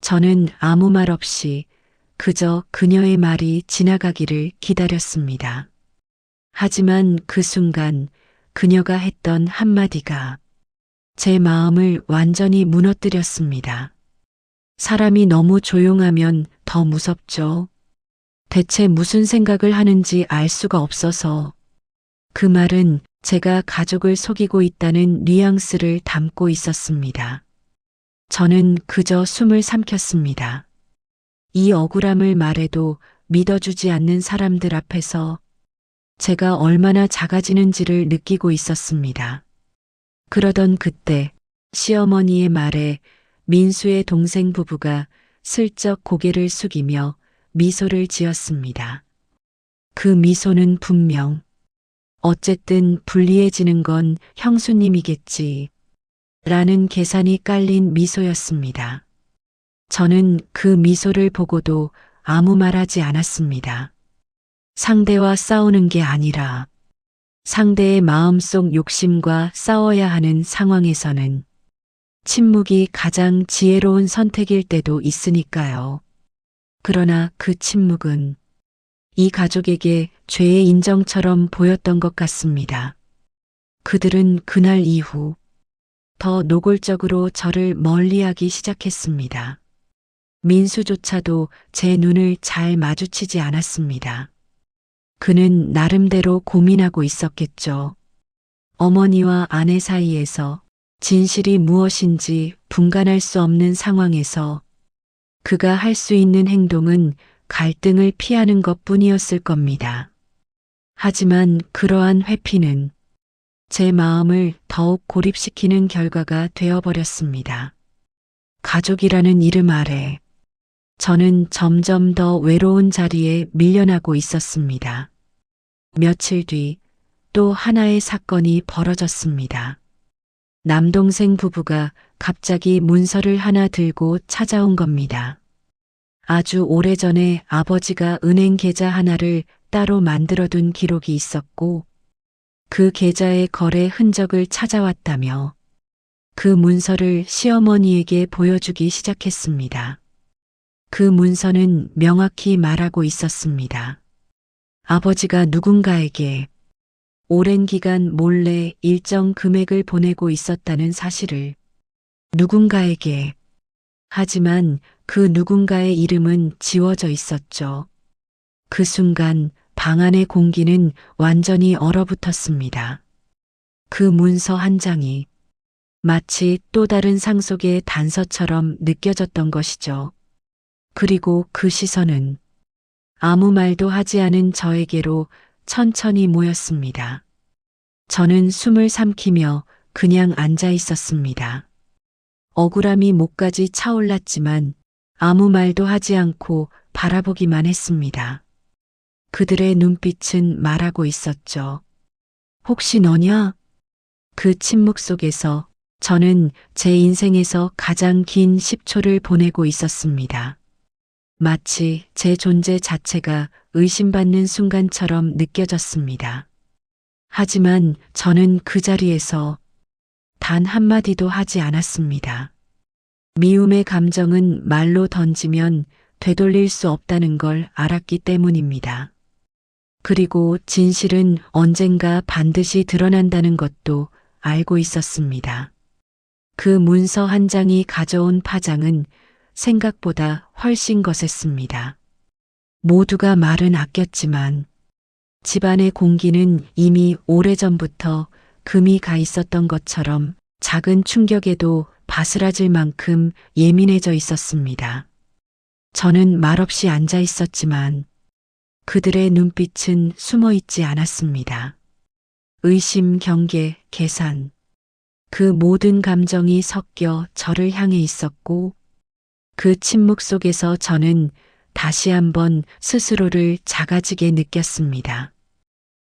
저는 아무 말 없이 그저 그녀의 말이 지나가기를 기다렸습니다. 하지만 그 순간 그녀가 했던 한마디가 제 마음을 완전히 무너뜨렸습니다. 사람이 너무 조용하면 더 무섭죠. 대체 무슨 생각을 하는지 알 수가 없어서 그 말은 제가 가족을 속이고 있다는 뉘앙스를 담고 있었습니다. 저는 그저 숨을 삼켰습니다. 이 억울함을 말해도 믿어주지 않는 사람들 앞에서 제가 얼마나 작아지는지를 느끼고 있었습니다. 그러던 그때 시어머니의 말에 민수의 동생 부부가 슬쩍 고개를 숙이며 미소를 지었습니다. 그 미소는 분명 어쨌든 불리해지는 건 형수님이겠지 라는 계산이 깔린 미소였습니다. 저는 그 미소를 보고도 아무 말하지 않았습니다. 상대와 싸우는 게 아니라 상대의 마음속 욕심과 싸워야 하는 상황에서는 침묵이 가장 지혜로운 선택일 때도 있으니까요. 그러나 그 침묵은 이 가족에게 죄의 인정처럼 보였던 것 같습니다. 그들은 그날 이후 더 노골적으로 저를 멀리하기 시작했습니다. 민수조차도 제 눈을 잘 마주치지 않았습니다. 그는 나름대로 고민하고 있었겠죠. 어머니와 아내 사이에서 진실이 무엇인지 분간할 수 없는 상황에서 그가 할 수 있는 행동은 갈등을 피하는 것뿐이었을 겁니다. 하지만 그러한 회피는 제 마음을 더욱 고립시키는 결과가 되어버렸습니다. 가족이라는 이름 아래 저는 점점 더 외로운 자리에 밀려나고 있었습니다. 며칠 뒤 또 하나의 사건이 벌어졌습니다. 남동생 부부가 갑자기 문서를 하나 들고 찾아온 겁니다. 아주 오래전에 아버지가 은행 계좌 하나를 따로 만들어둔 기록이 있었고 그 계좌의 거래 흔적을 찾아왔다며 그 문서를 시어머니에게 보여주기 시작했습니다. 그 문서는 명확히 말하고 있었습니다. 아버지가 누군가에게 오랜 기간 몰래 일정 금액을 보내고 있었다는 사실을 누군가에게. 하지만 그 누군가의 이름은 지워져 있었죠. 그 순간 방 안의 공기는 완전히 얼어붙었습니다. 그 문서 한 장이 마치 또 다른 상속의 단서처럼 느껴졌던 것이죠. 그리고 그 시선은 아무 말도 하지 않은 저에게로 천천히 모였습니다. 저는 숨을 삼키며 그냥 앉아 있었습니다. 억울함이 목까지 차올랐지만 아무 말도 하지 않고 바라보기만 했습니다. 그들의 눈빛은 말하고 있었죠. 혹시 너냐? 그 침묵 속에서 저는 제 인생에서 가장 긴 10초를 보내고 있었습니다. 마치 제 존재 자체가 의심받는 순간처럼 느껴졌습니다. 하지만 저는 그 자리에서 단 한마디도 하지 않았습니다. 미움의 감정은 말로 던지면 되돌릴 수 없다는 걸 알았기 때문입니다. 그리고 진실은 언젠가 반드시 드러난다는 것도 알고 있었습니다. 그 문서 한 장이 가져온 파장은 생각보다 훨씬 거셌습니다. 모두가 말은 아꼈지만 집안의 공기는 이미 오래전부터 금이 가 있었던 것처럼 작은 충격에도 바스라질 만큼 예민해져 있었습니다. 저는 말없이 앉아 있었지만 그들의 눈빛은 숨어 있지 않았습니다. 의심, 경계, 계산. 그 모든 감정이 섞여 저를 향해 있었고 그 침묵 속에서 저는 다시 한번 스스로를 작아지게 느꼈습니다.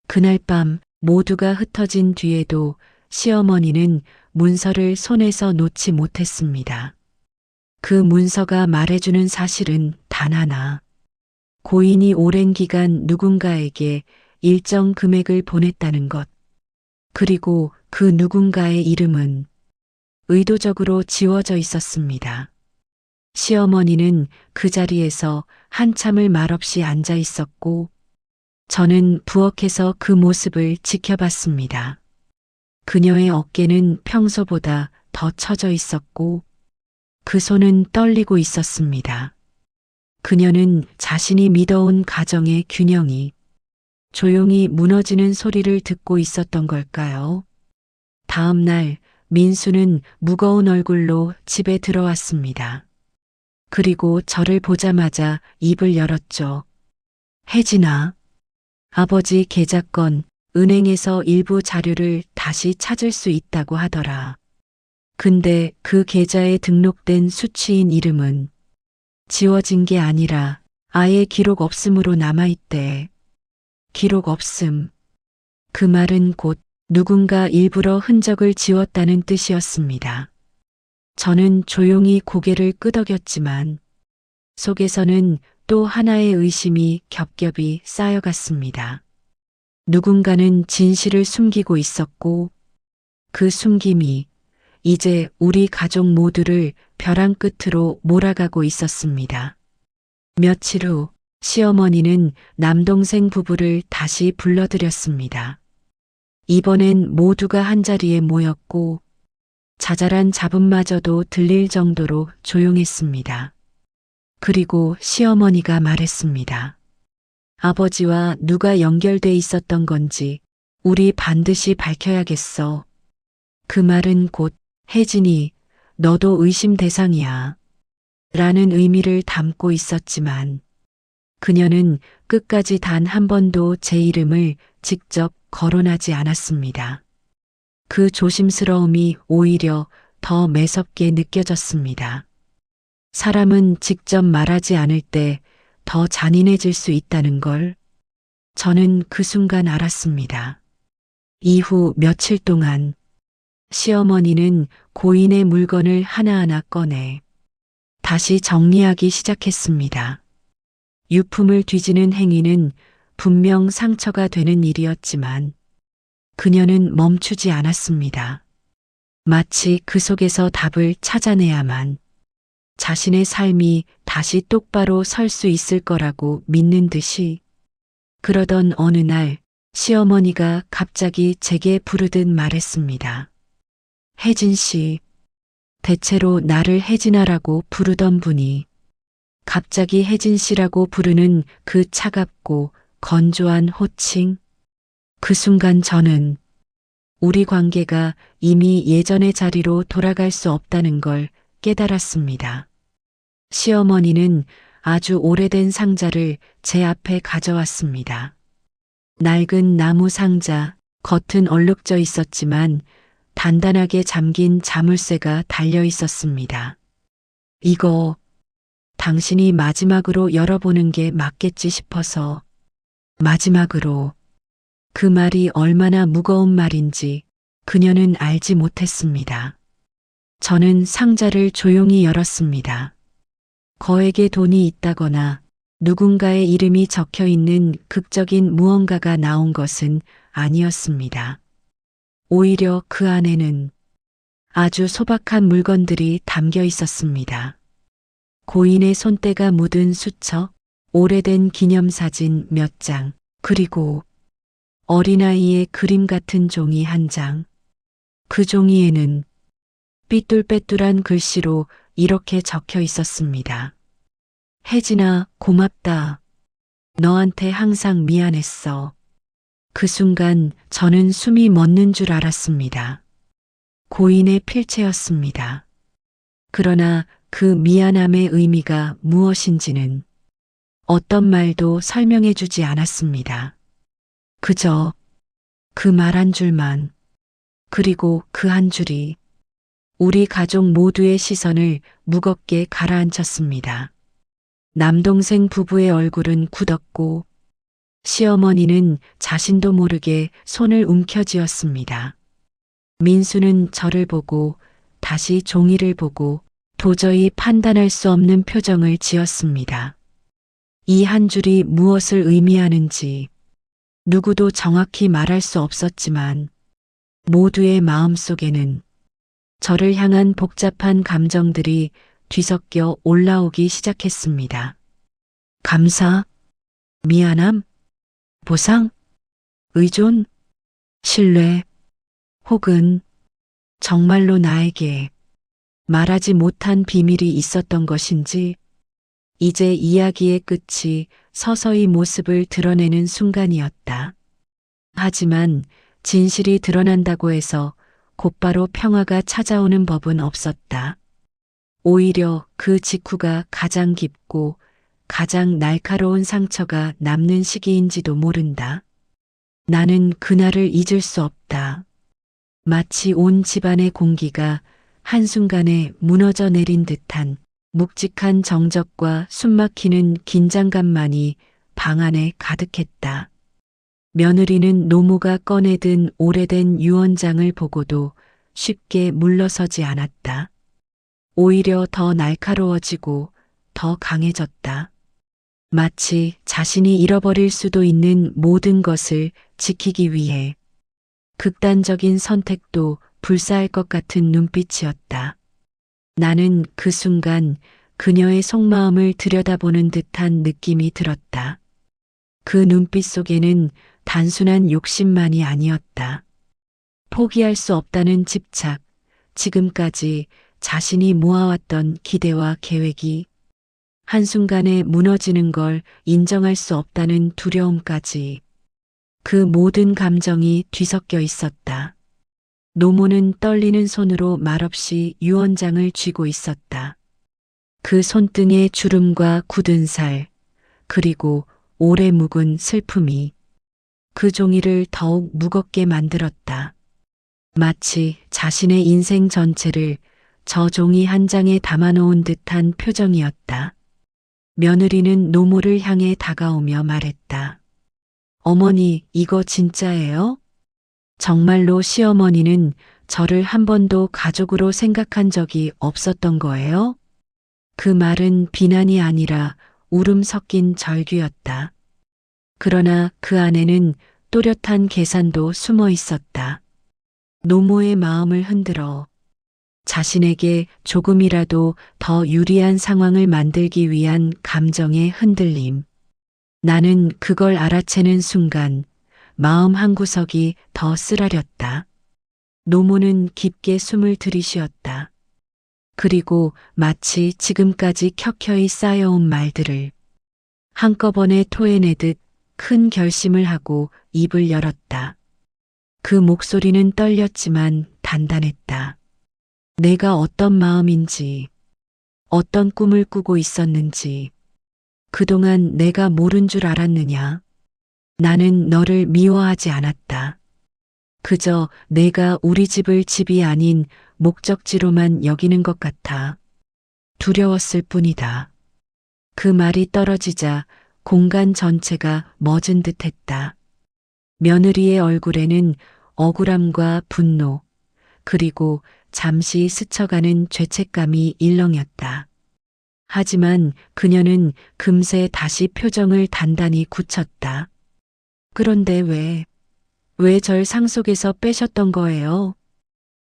그날 밤 모두가 흩어진 뒤에도 시어머니는 문서를 손에서 놓지 못했습니다. 그 문서가 말해주는 사실은 단 하나. 고인이 오랜 기간 누군가에게 일정 금액을 보냈다는 것. 그리고 그 누군가의 이름은 의도적으로 지워져 있었습니다. 시어머니는 그 자리에서 한참을 말없이 앉아 있었고 저는 부엌에서 그 모습을 지켜봤습니다. 그녀의 어깨는 평소보다 더 처져 있었고 그 손은 떨리고 있었습니다. 그녀는 자신이 믿어온 가정의 균형이 조용히 무너지는 소리를 듣고 있었던 걸까요? 다음 날 민수는 무거운 얼굴로 집에 들어왔습니다. 그리고 저를 보자마자 입을 열었죠. 혜진아, 아버지 계좌건 은행에서 일부 자료를 다시 찾을 수 있다고 하더라. 근데 그 계좌에 등록된 수취인 이름은 지워진 게 아니라 아예 기록 없음으로 남아있대. 기록 없음. 그 말은 곧 누군가 일부러 흔적을 지웠다는 뜻이었습니다. 저는 조용히 고개를 끄덕였지만 속에서는 또 하나의 의심이 겹겹이 쌓여갔습니다. 누군가는 진실을 숨기고 있었고 그 숨김이 이제 우리 가족 모두를 벼랑 끝으로 몰아가고 있었습니다. 며칠 후 시어머니는 남동생 부부를 다시 불러들였습니다. 이번엔 모두가 한자리에 모였고 자잘한 잡음마저도 들릴 정도로 조용했습니다. 그리고 시어머니가 말했습니다. 아버지와 누가 연결돼 있었던 건지 우리 반드시 밝혀야겠어. 그 말은 곧 혜진이 너도 의심 대상이야 라는 의미를 담고 있었지만 그녀는 끝까지 단 한 번도 제 이름을 직접 거론하지 않았습니다. 그 조심스러움이 오히려 더 매섭게 느껴졌습니다. 사람은 직접 말하지 않을 때 더 잔인해질 수 있다는 걸 저는 그 순간 알았습니다. 이후 며칠 동안 시어머니는 고인의 물건을 하나하나 꺼내 다시 정리하기 시작했습니다. 유품을 뒤지는 행위는 분명 상처가 되는 일이었지만 그녀는 멈추지 않았습니다. 마치 그 속에서 답을 찾아내야만 자신의 삶이 다시 똑바로 설 수 있을 거라고 믿는 듯이. 그러던 어느 날 시어머니가 갑자기 제게 부르듯 말했습니다. 혜진 씨, 대체로 나를 혜진아라고 부르던 분이 갑자기 혜진 씨라고 부르는 그 차갑고 건조한 호칭. 그 순간 저는 우리 관계가 이미 예전의 자리로 돌아갈 수 없다는 걸 깨달았습니다. 시어머니는 아주 오래된 상자를 제 앞에 가져왔습니다. 낡은 나무 상자, 겉은 얼룩져 있었지만 단단하게 잠긴 자물쇠가 달려 있었습니다. 이거 당신이 마지막으로 열어보는 게 맞겠지 싶어서. 마지막으로. 그 말이 얼마나 무거운 말인지 그녀는 알지 못했습니다. 저는 상자를 조용히 열었습니다. 거액의 돈이 있다거나 누군가의 이름이 적혀 있는 극적인 무언가가 나온 것은 아니었습니다. 오히려 그 안에는 아주 소박한 물건들이 담겨 있었습니다. 고인의 손때가 묻은 수첩, 오래된 기념사진 몇 장, 그리고 어린아이의 그림 같은 종이 한 장. 그 종이에는 삐뚤빼뚤한 글씨로 이렇게 적혀 있었습니다. 혜진아, 고맙다. 너한테 항상 미안했어. 그 순간 저는 숨이 멎는 줄 알았습니다. 고인의 필체였습니다. 그러나 그 미안함의 의미가 무엇인지는 어떤 말도 설명해 주지 않았습니다. 그저 그 말 한 줄만, 그리고 그 한 줄이 우리 가족 모두의 시선을 무겁게 가라앉혔습니다. 남동생 부부의 얼굴은 굳었고 시어머니는 자신도 모르게 손을 움켜쥐었습니다. 민수는 저를 보고 다시 종이를 보고 도저히 판단할 수 없는 표정을 지었습니다. 이 한 줄이 무엇을 의미하는지 누구도 정확히 말할 수 없었지만 모두의 마음속에는 저를 향한 복잡한 감정들이 뒤섞여 올라오기 시작했습니다. 감사, 미안함, 보상, 의존, 신뢰, 혹은 정말로 나에게 말하지 못한 비밀이 있었던 것인지. 이제 이야기의 끝이 서서히 모습을 드러내는 순간이었다. 하지만 진실이 드러난다고 해서 곧바로 평화가 찾아오는 법은 없었다. 오히려 그 직후가 가장 깊고 가장 날카로운 상처가 남는 시기인지도 모른다. 나는 그날을 잊을 수 없다. 마치 온 집안의 공기가 한순간에 무너져 내린 듯한 묵직한 정적과 숨막히는 긴장감만이 방 안에 가득했다. 며느리는 노모가 꺼내든 오래된 유언장을 보고도 쉽게 물러서지 않았다. 오히려 더 날카로워지고 더 강해졌다. 마치 자신이 잃어버릴 수도 있는 모든 것을 지키기 위해 극단적인 선택도 불사할 것 같은 눈빛이었다. 나는 그 순간 그녀의 속마음을 들여다보는 듯한 느낌이 들었다. 그 눈빛 속에는 단순한 욕심만이 아니었다. 포기할 수 없다는 집착, 지금까지 자신이 모아왔던 기대와 계획이 한순간에 무너지는 걸 인정할 수 없다는 두려움까지. 그 모든 감정이 뒤섞여 있었다. 노모는 떨리는 손으로 말없이 유언장을 쥐고 있었다. 그 손등의 주름과 굳은 살, 그리고 오래 묵은 슬픔이 그 종이를 더욱 무겁게 만들었다. 마치 자신의 인생 전체를 저 종이 한 장에 담아놓은 듯한 표정이었다. 며느리는 노모를 향해 다가오며 말했다. 어머니, 이거 진짜예요? 정말로 시어머니는 저를 한 번도 가족으로 생각한 적이 없었던 거예요? 그 말은 비난이 아니라 울음 섞인 절규였다. 그러나 그 안에는 또렷한 계산도 숨어 있었다. 노모의 마음을 흔들어 자신에게 조금이라도 더 유리한 상황을 만들기 위한 감정의 흔들림. 나는 그걸 알아채는 순간 마음 한구석이 더 쓰라렸다. 노모는 깊게 숨을 들이쉬었다. 그리고 마치 지금까지 켜켜이 쌓여온 말들을 한꺼번에 토해내듯 큰 결심을 하고 입을 열었다. 그 목소리는 떨렸지만 단단했다. 내가 어떤 마음인지, 어떤 꿈을 꾸고 있었는지, 그동안 내가 모른 줄 알았느냐? 나는 너를 미워하지 않았다. 그저 내가 우리 집을 집이 아닌 목적지로만 여기는 것 같아 두려웠을 뿐이다. 그 말이 떨어지자 공간 전체가 멎은 듯 했다. 며느리의 얼굴에는 억울함과 분노, 그리고 잠시 스쳐가는 죄책감이 일렁였다. 하지만 그녀는 금세 다시 표정을 단단히 굳혔다. 그런데 왜 절 상속에서 빼셨던 거예요?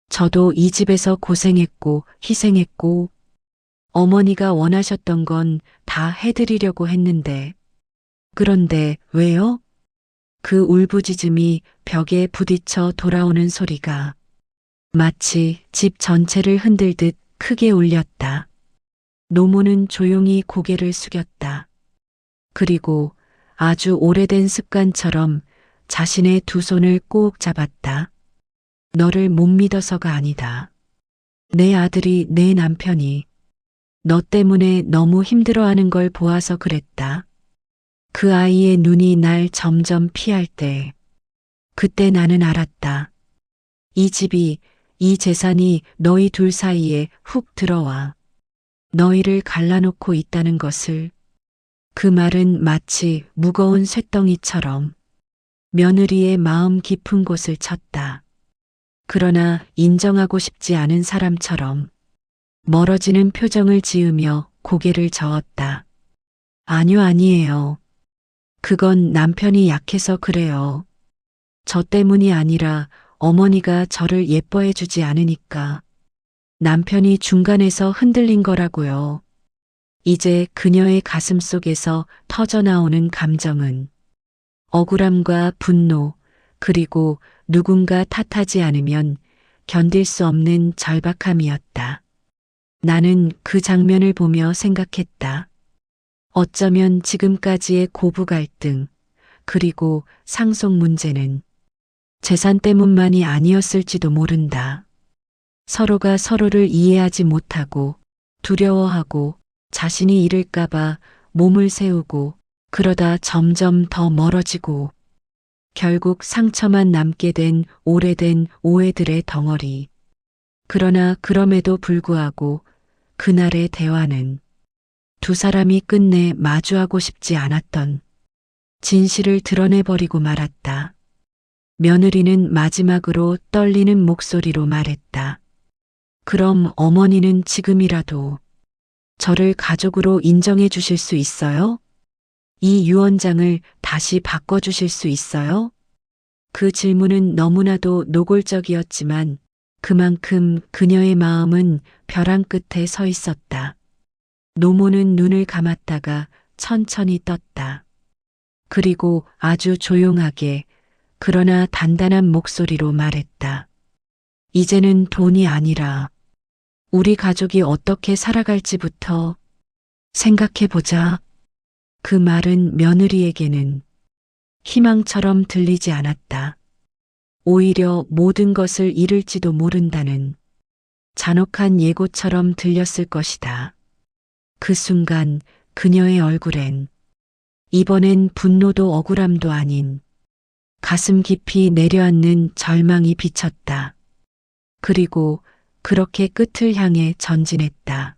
저도 이 집에서 고생했고 희생했고 어머니가 원하셨던 건 다 해드리려고 했는데 그런데 왜요? 그 울부짖음이 벽에 부딪혀 돌아오는 소리가 마치 집 전체를 흔들듯 크게 울렸다. 노모는 조용히 고개를 숙였다. 그리고 아주 오래된 습관처럼 자신의 두 손을 꼭 잡았다. 너를 못 믿어서가 아니다. 내 아들이, 내 남편이 너 때문에 너무 힘들어하는 걸 보아서 그랬다. 그 아이의 눈이 날 점점 피할 때, 그때 나는 알았다. 이 집이, 이 재산이 너희 둘 사이에 훅 들어와 너희를 갈라놓고 있다는 것을. 그 말은 마치 무거운 쇳덩이처럼 며느리의 마음 깊은 곳을 쳤다. 그러나 인정하고 싶지 않은 사람처럼 멀어지는 표정을 지으며 고개를 저었다. 아니에요. 그건 남편이 약해서 그래요. 저 때문이 아니라 어머니가 저를 예뻐해 주지 않으니까. 남편이 중간에서 흔들린 거라고요. 이제 그녀의 가슴 속에서 터져나오는 감정은 억울함과 분노, 그리고 누군가 탓하지 않으면 견딜 수 없는 절박함이었다. 나는 그 장면을 보며 생각했다. 어쩌면 지금까지의 고부 갈등, 그리고 상속 문제는 재산 때문만이 아니었을지도 모른다. 서로가 서로를 이해하지 못하고 두려워하고 자신이 잃을까봐 몸을 세우고 그러다 점점 더 멀어지고 결국 상처만 남게 된 오래된 오해들의 덩어리. 그러나 그럼에도 불구하고 그날의 대화는 두 사람이 끝내 마주하고 싶지 않았던 진실을 드러내버리고 말았다. 며느리는 마지막으로 떨리는 목소리로 말했다. 그럼 어머니는 지금이라도 저를 가족으로 인정해 주실 수 있어요? 이 유언장을 다시 바꿔주실 수 있어요? 그 질문은 너무나도 노골적이었지만 그만큼 그녀의 마음은 벼랑 끝에 서 있었다. 노모는 눈을 감았다가 천천히 떴다. 그리고 아주 조용하게 그러나 단단한 목소리로 말했다. 이제는 돈이 아니라 우리 가족이 어떻게 살아갈지부터 생각해보자. 그 말은 며느리에게는 희망처럼 들리지 않았다. 오히려 모든 것을 잃을지도 모른다는 잔혹한 예고처럼 들렸을 것이다. 그 순간 그녀의 얼굴엔 이번엔 분노도 억울함도 아닌 가슴 깊이 내려앉는 절망이 비쳤다. 그리고 그렇게 끝을 향해 전진했다.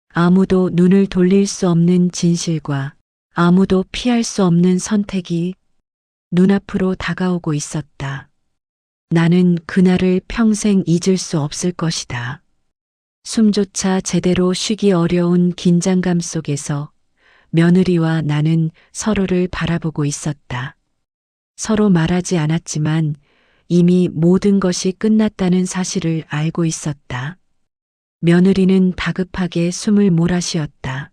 아무도 눈을 돌릴 수 없는 진실과 아무도 피할 수 없는 선택이 눈앞으로 다가오고 있었다. 나는 그날을 평생 잊을 수 없을 것이다. 숨조차 제대로 쉬기 어려운 긴장감 속에서 며느리와 나는 서로를 바라보고 있었다. 서로 말하지 않았지만 이미 모든 것이 끝났다는 사실을 알고 있었다. 며느리는 다급하게 숨을 몰아쉬었다.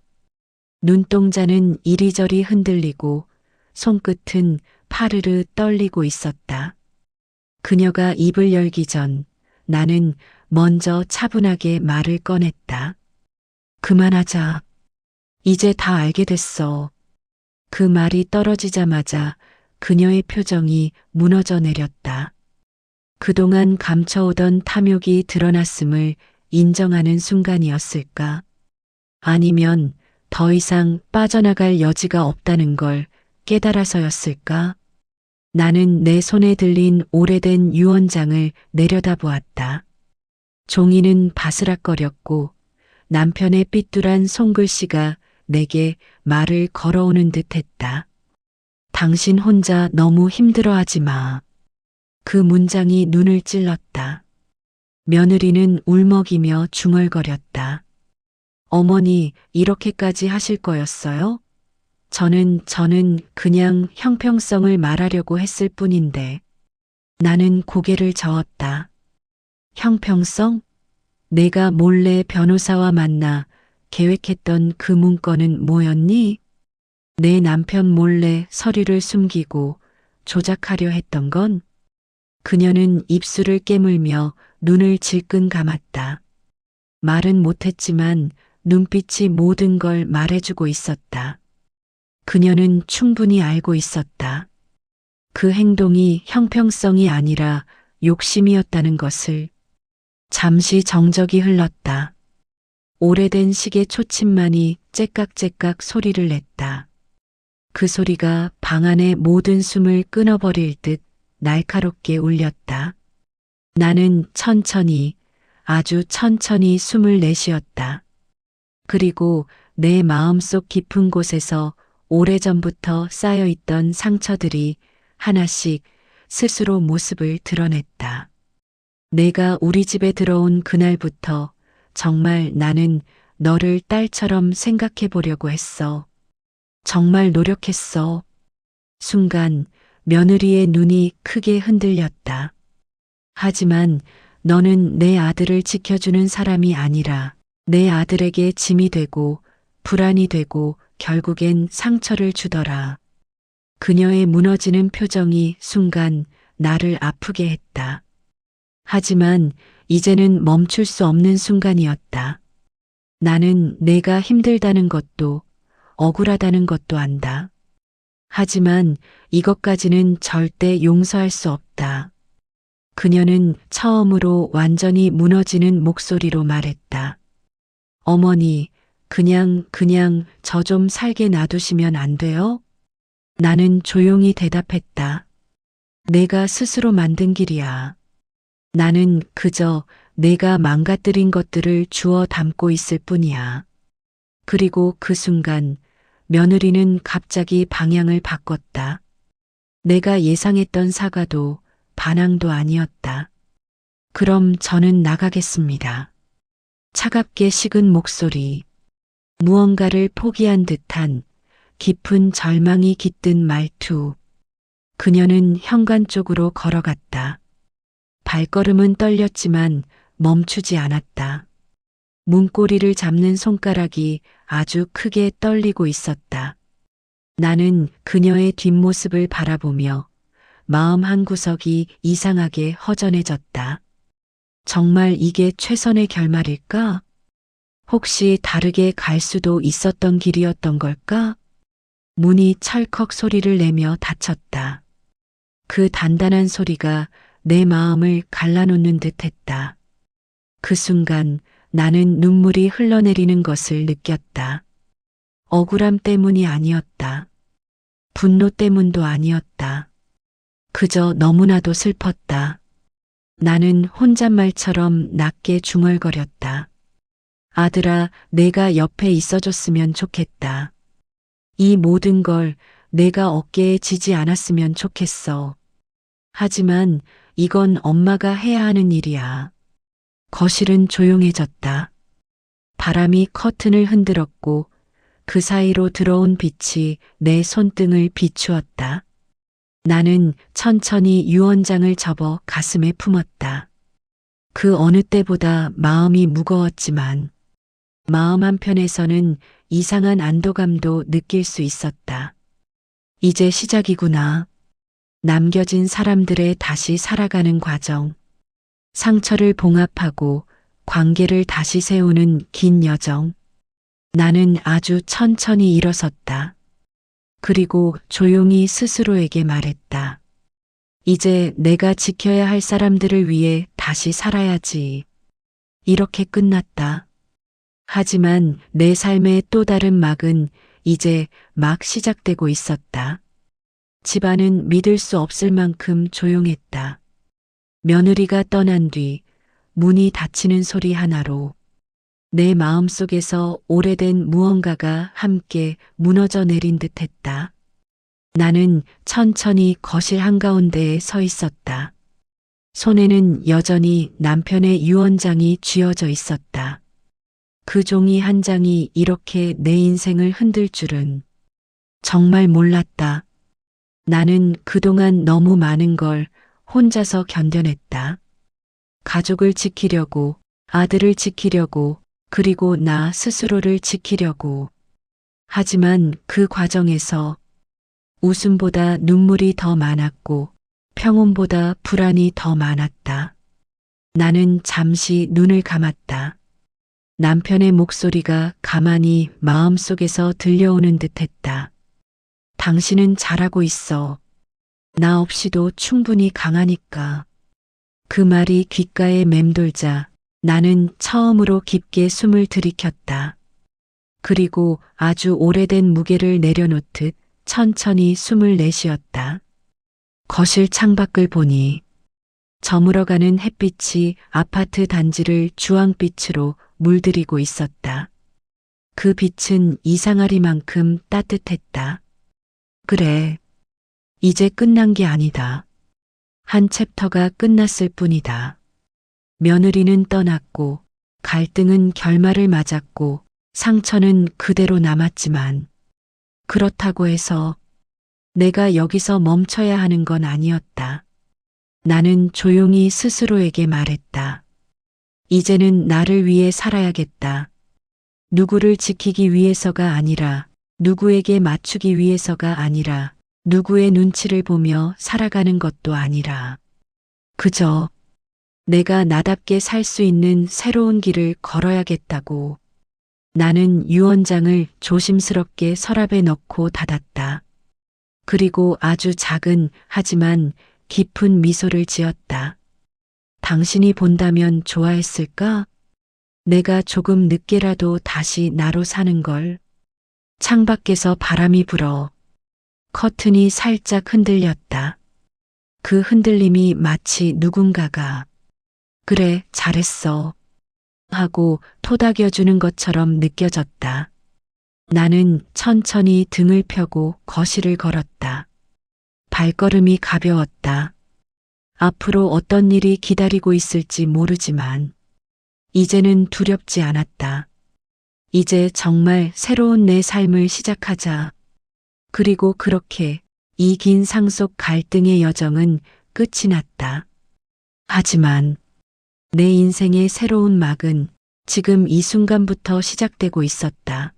눈동자는 이리저리 흔들리고 손끝은 파르르 떨리고 있었다. 그녀가 입을 열기 전 나는 먼저 차분하게 말을 꺼냈다. 그만하자. 이제 다 알게 됐어. 그 말이 떨어지자마자 그녀의 표정이 무너져 내렸다. 그동안 감춰오던 탐욕이 드러났음을 인정하는 순간이었을까? 아니면 더 이상 빠져나갈 여지가 없다는 걸 깨달아서였을까? 나는 내 손에 들린 오래된 유언장을 내려다보았다. 종이는 바스락거렸고 남편의 삐뚤한 손글씨가 내게 말을 걸어오는 듯했다. 당신 혼자 너무 힘들어하지 마. 그 문장이 눈을 찔렀다. 며느리는 울먹이며 중얼거렸다. 어머니, 이렇게까지 하실 거였어요? 저는 그냥 형평성을 말하려고 했을 뿐인데. 나는 고개를 저었다. 형평성? 내가 몰래 변호사와 만나 계획했던 그 문건은 뭐였니? 내 남편 몰래 서류를 숨기고 조작하려 했던 건? 그녀는 입술을 깨물며 눈을 질끈 감았다. 말은 못했지만 눈빛이 모든 걸 말해주고 있었다. 그녀는 충분히 알고 있었다. 그 행동이 형평성이 아니라 욕심이었다는 것을. 잠시 정적이 흘렀다. 오래된 시계 초침만이 째깍째깍 소리를 냈다. 그 소리가 방 안의 모든 숨을 끊어버릴 듯 날카롭게 울렸다. 나는 천천히, 아주 천천히 숨을 내쉬었다. 그리고 내 마음속 깊은 곳에서 오래전부터 쌓여있던 상처들이 하나씩 스스로 모습을 드러냈다. 내가 우리 집에 들어온 그날부터 정말 나는 너를 딸처럼 생각해 보려고 했어. 정말 노력했어. 순간 며느리의 눈이 크게 흔들렸다. 하지만 너는 내 아들을 지켜주는 사람이 아니라 내 아들에게 짐이 되고 불안이 되고 결국엔 상처를 주더라. 그녀의 무너지는 표정이 순간 나를 아프게 했다. 하지만 이제는 멈출 수 없는 순간이었다. 나는 내가 힘들다는 것도 억울하다는 것도 안다. 하지만 이것까지는 절대 용서할 수 없다. 그녀는 처음으로 완전히 무너지는 목소리로 말했다. 어머니, 그냥 저 좀 살게 놔두시면 안 돼요? 나는 조용히 대답했다. 내가 스스로 만든 길이야. 나는 그저 내가 망가뜨린 것들을 주워 담고 있을 뿐이야. 그리고 그 순간 며느리는 갑자기 방향을 바꿨다. 내가 예상했던 사과도 반항도 아니었다. 그럼 저는 나가겠습니다. 차갑게 식은 목소리, 무언가를 포기한 듯한 깊은 절망이 깃든 말투. 그녀는 현관 쪽으로 걸어갔다. 발걸음은 떨렸지만 멈추지 않았다. 문고리를 잡는 손가락이 아주 크게 떨리고 있었다. 나는 그녀의 뒷모습을 바라보며 마음 한구석이 이상하게 허전해졌다. 정말 이게 최선의 결말일까? 혹시 다르게 갈 수도 있었던 길이었던 걸까? 문이 철컥 소리를 내며 닫혔다. 그 단단한 소리가 내 마음을 갈라놓는 듯 했다. 그 순간 나는 눈물이 흘러내리는 것을 느꼈다. 억울함 때문이 아니었다. 분노 때문도 아니었다. 그저 너무나도 슬펐다. 나는 혼잣말처럼 낮게 중얼거렸다. 아들아, 내가 옆에 있어줬으면 좋겠다. 이 모든 걸 내가 어깨에 지지 않았으면 좋겠어. 하지만 이건 엄마가 해야 하는 일이야. 거실은 조용해졌다. 바람이 커튼을 흔들었고 그 사이로 들어온 빛이 내 손등을 비추었다. 나는 천천히 유언장을 접어 가슴에 품었다. 그 어느 때보다 마음이 무거웠지만 마음 한편에서는 이상한 안도감도 느낄 수 있었다. 이제 시작이구나. 남겨진 사람들의 다시 살아가는 과정. 상처를 봉합하고 관계를 다시 세우는 긴 여정. 나는 아주 천천히 일어섰다. 그리고 조용히 스스로에게 말했다. 이제 내가 지켜야 할 사람들을 위해 다시 살아야지. 이렇게 끝났다. 하지만 내 삶의 또 다른 막은 이제 막 시작되고 있었다. 집안은 믿을 수 없을 만큼 조용했다. 며느리가 떠난 뒤 문이 닫히는 소리 하나로 내 마음속에서 오래된 무언가가 함께 무너져 내린 듯 했다. 나는 천천히 거실 한가운데에 서 있었다. 손에는 여전히 남편의 유언장이 쥐어져 있었다. 그 종이 한 장이 이렇게 내 인생을 흔들 줄은 정말 몰랐다. 나는 그동안 너무 많은 걸 혼자서 견뎌냈다. 가족을 지키려고, 아들을 지키려고, 그리고 나 스스로를 지키려고. 하지만 그 과정에서 웃음보다 눈물이 더 많았고 평온보다 불안이 더 많았다. 나는 잠시 눈을 감았다. 남편의 목소리가 가만히 마음속에서 들려오는 듯했다. 당신은 잘하고 있어. 나 없이도 충분히 강하니까. 그 말이 귓가에 맴돌자 나는 처음으로 깊게 숨을 들이켰다. 그리고 아주 오래된 무게를 내려놓듯 천천히 숨을 내쉬었다. 거실 창밖을 보니 저물어가는 햇빛이 아파트 단지를 주황빛으로 물들이고 있었다. 그 빛은 이상하리만큼 따뜻했다. 그래, 이제 끝난 게 아니다. 한 챕터가 끝났을 뿐이다. 며느리는 떠났고 갈등은 결말을 맞았고 상처는 그대로 남았지만 그렇다고 해서 내가 여기서 멈춰야 하는 건 아니었다. 나는 조용히 스스로에게 말했다. 이제는 나를 위해 살아야겠다. 누구를 지키기 위해서가 아니라, 누구에게 맞추기 위해서가 아니라, 누구의 눈치를 보며 살아가는 것도 아니라, 그저 내가 나답게 살 수 있는 새로운 길을 걸어야겠다고. 나는 유언장을 조심스럽게 서랍에 넣고 닫았다. 그리고 아주 작은 하지만 깊은 미소를 지었다. 당신이 본다면 좋아했을까? 내가 조금 늦게라도 다시 나로 사는 걸. 창밖에서 바람이 불어 커튼이 살짝 흔들렸다. 그 흔들림이 마치 누군가가 그래, 잘했어 하고 토닥여주는 것처럼 느껴졌다. 나는 천천히 등을 펴고 거실을 걸었다. 발걸음이 가벼웠다. 앞으로 어떤 일이 기다리고 있을지 모르지만 이제는 두렵지 않았다. 이제 정말 새로운 내 삶을 시작하자. 그리고 그렇게 이 긴 상속 갈등의 여정은 끝이 났다. 하지만 내 인생의 새로운 막은 지금 이 순간부터 시작되고 있었다.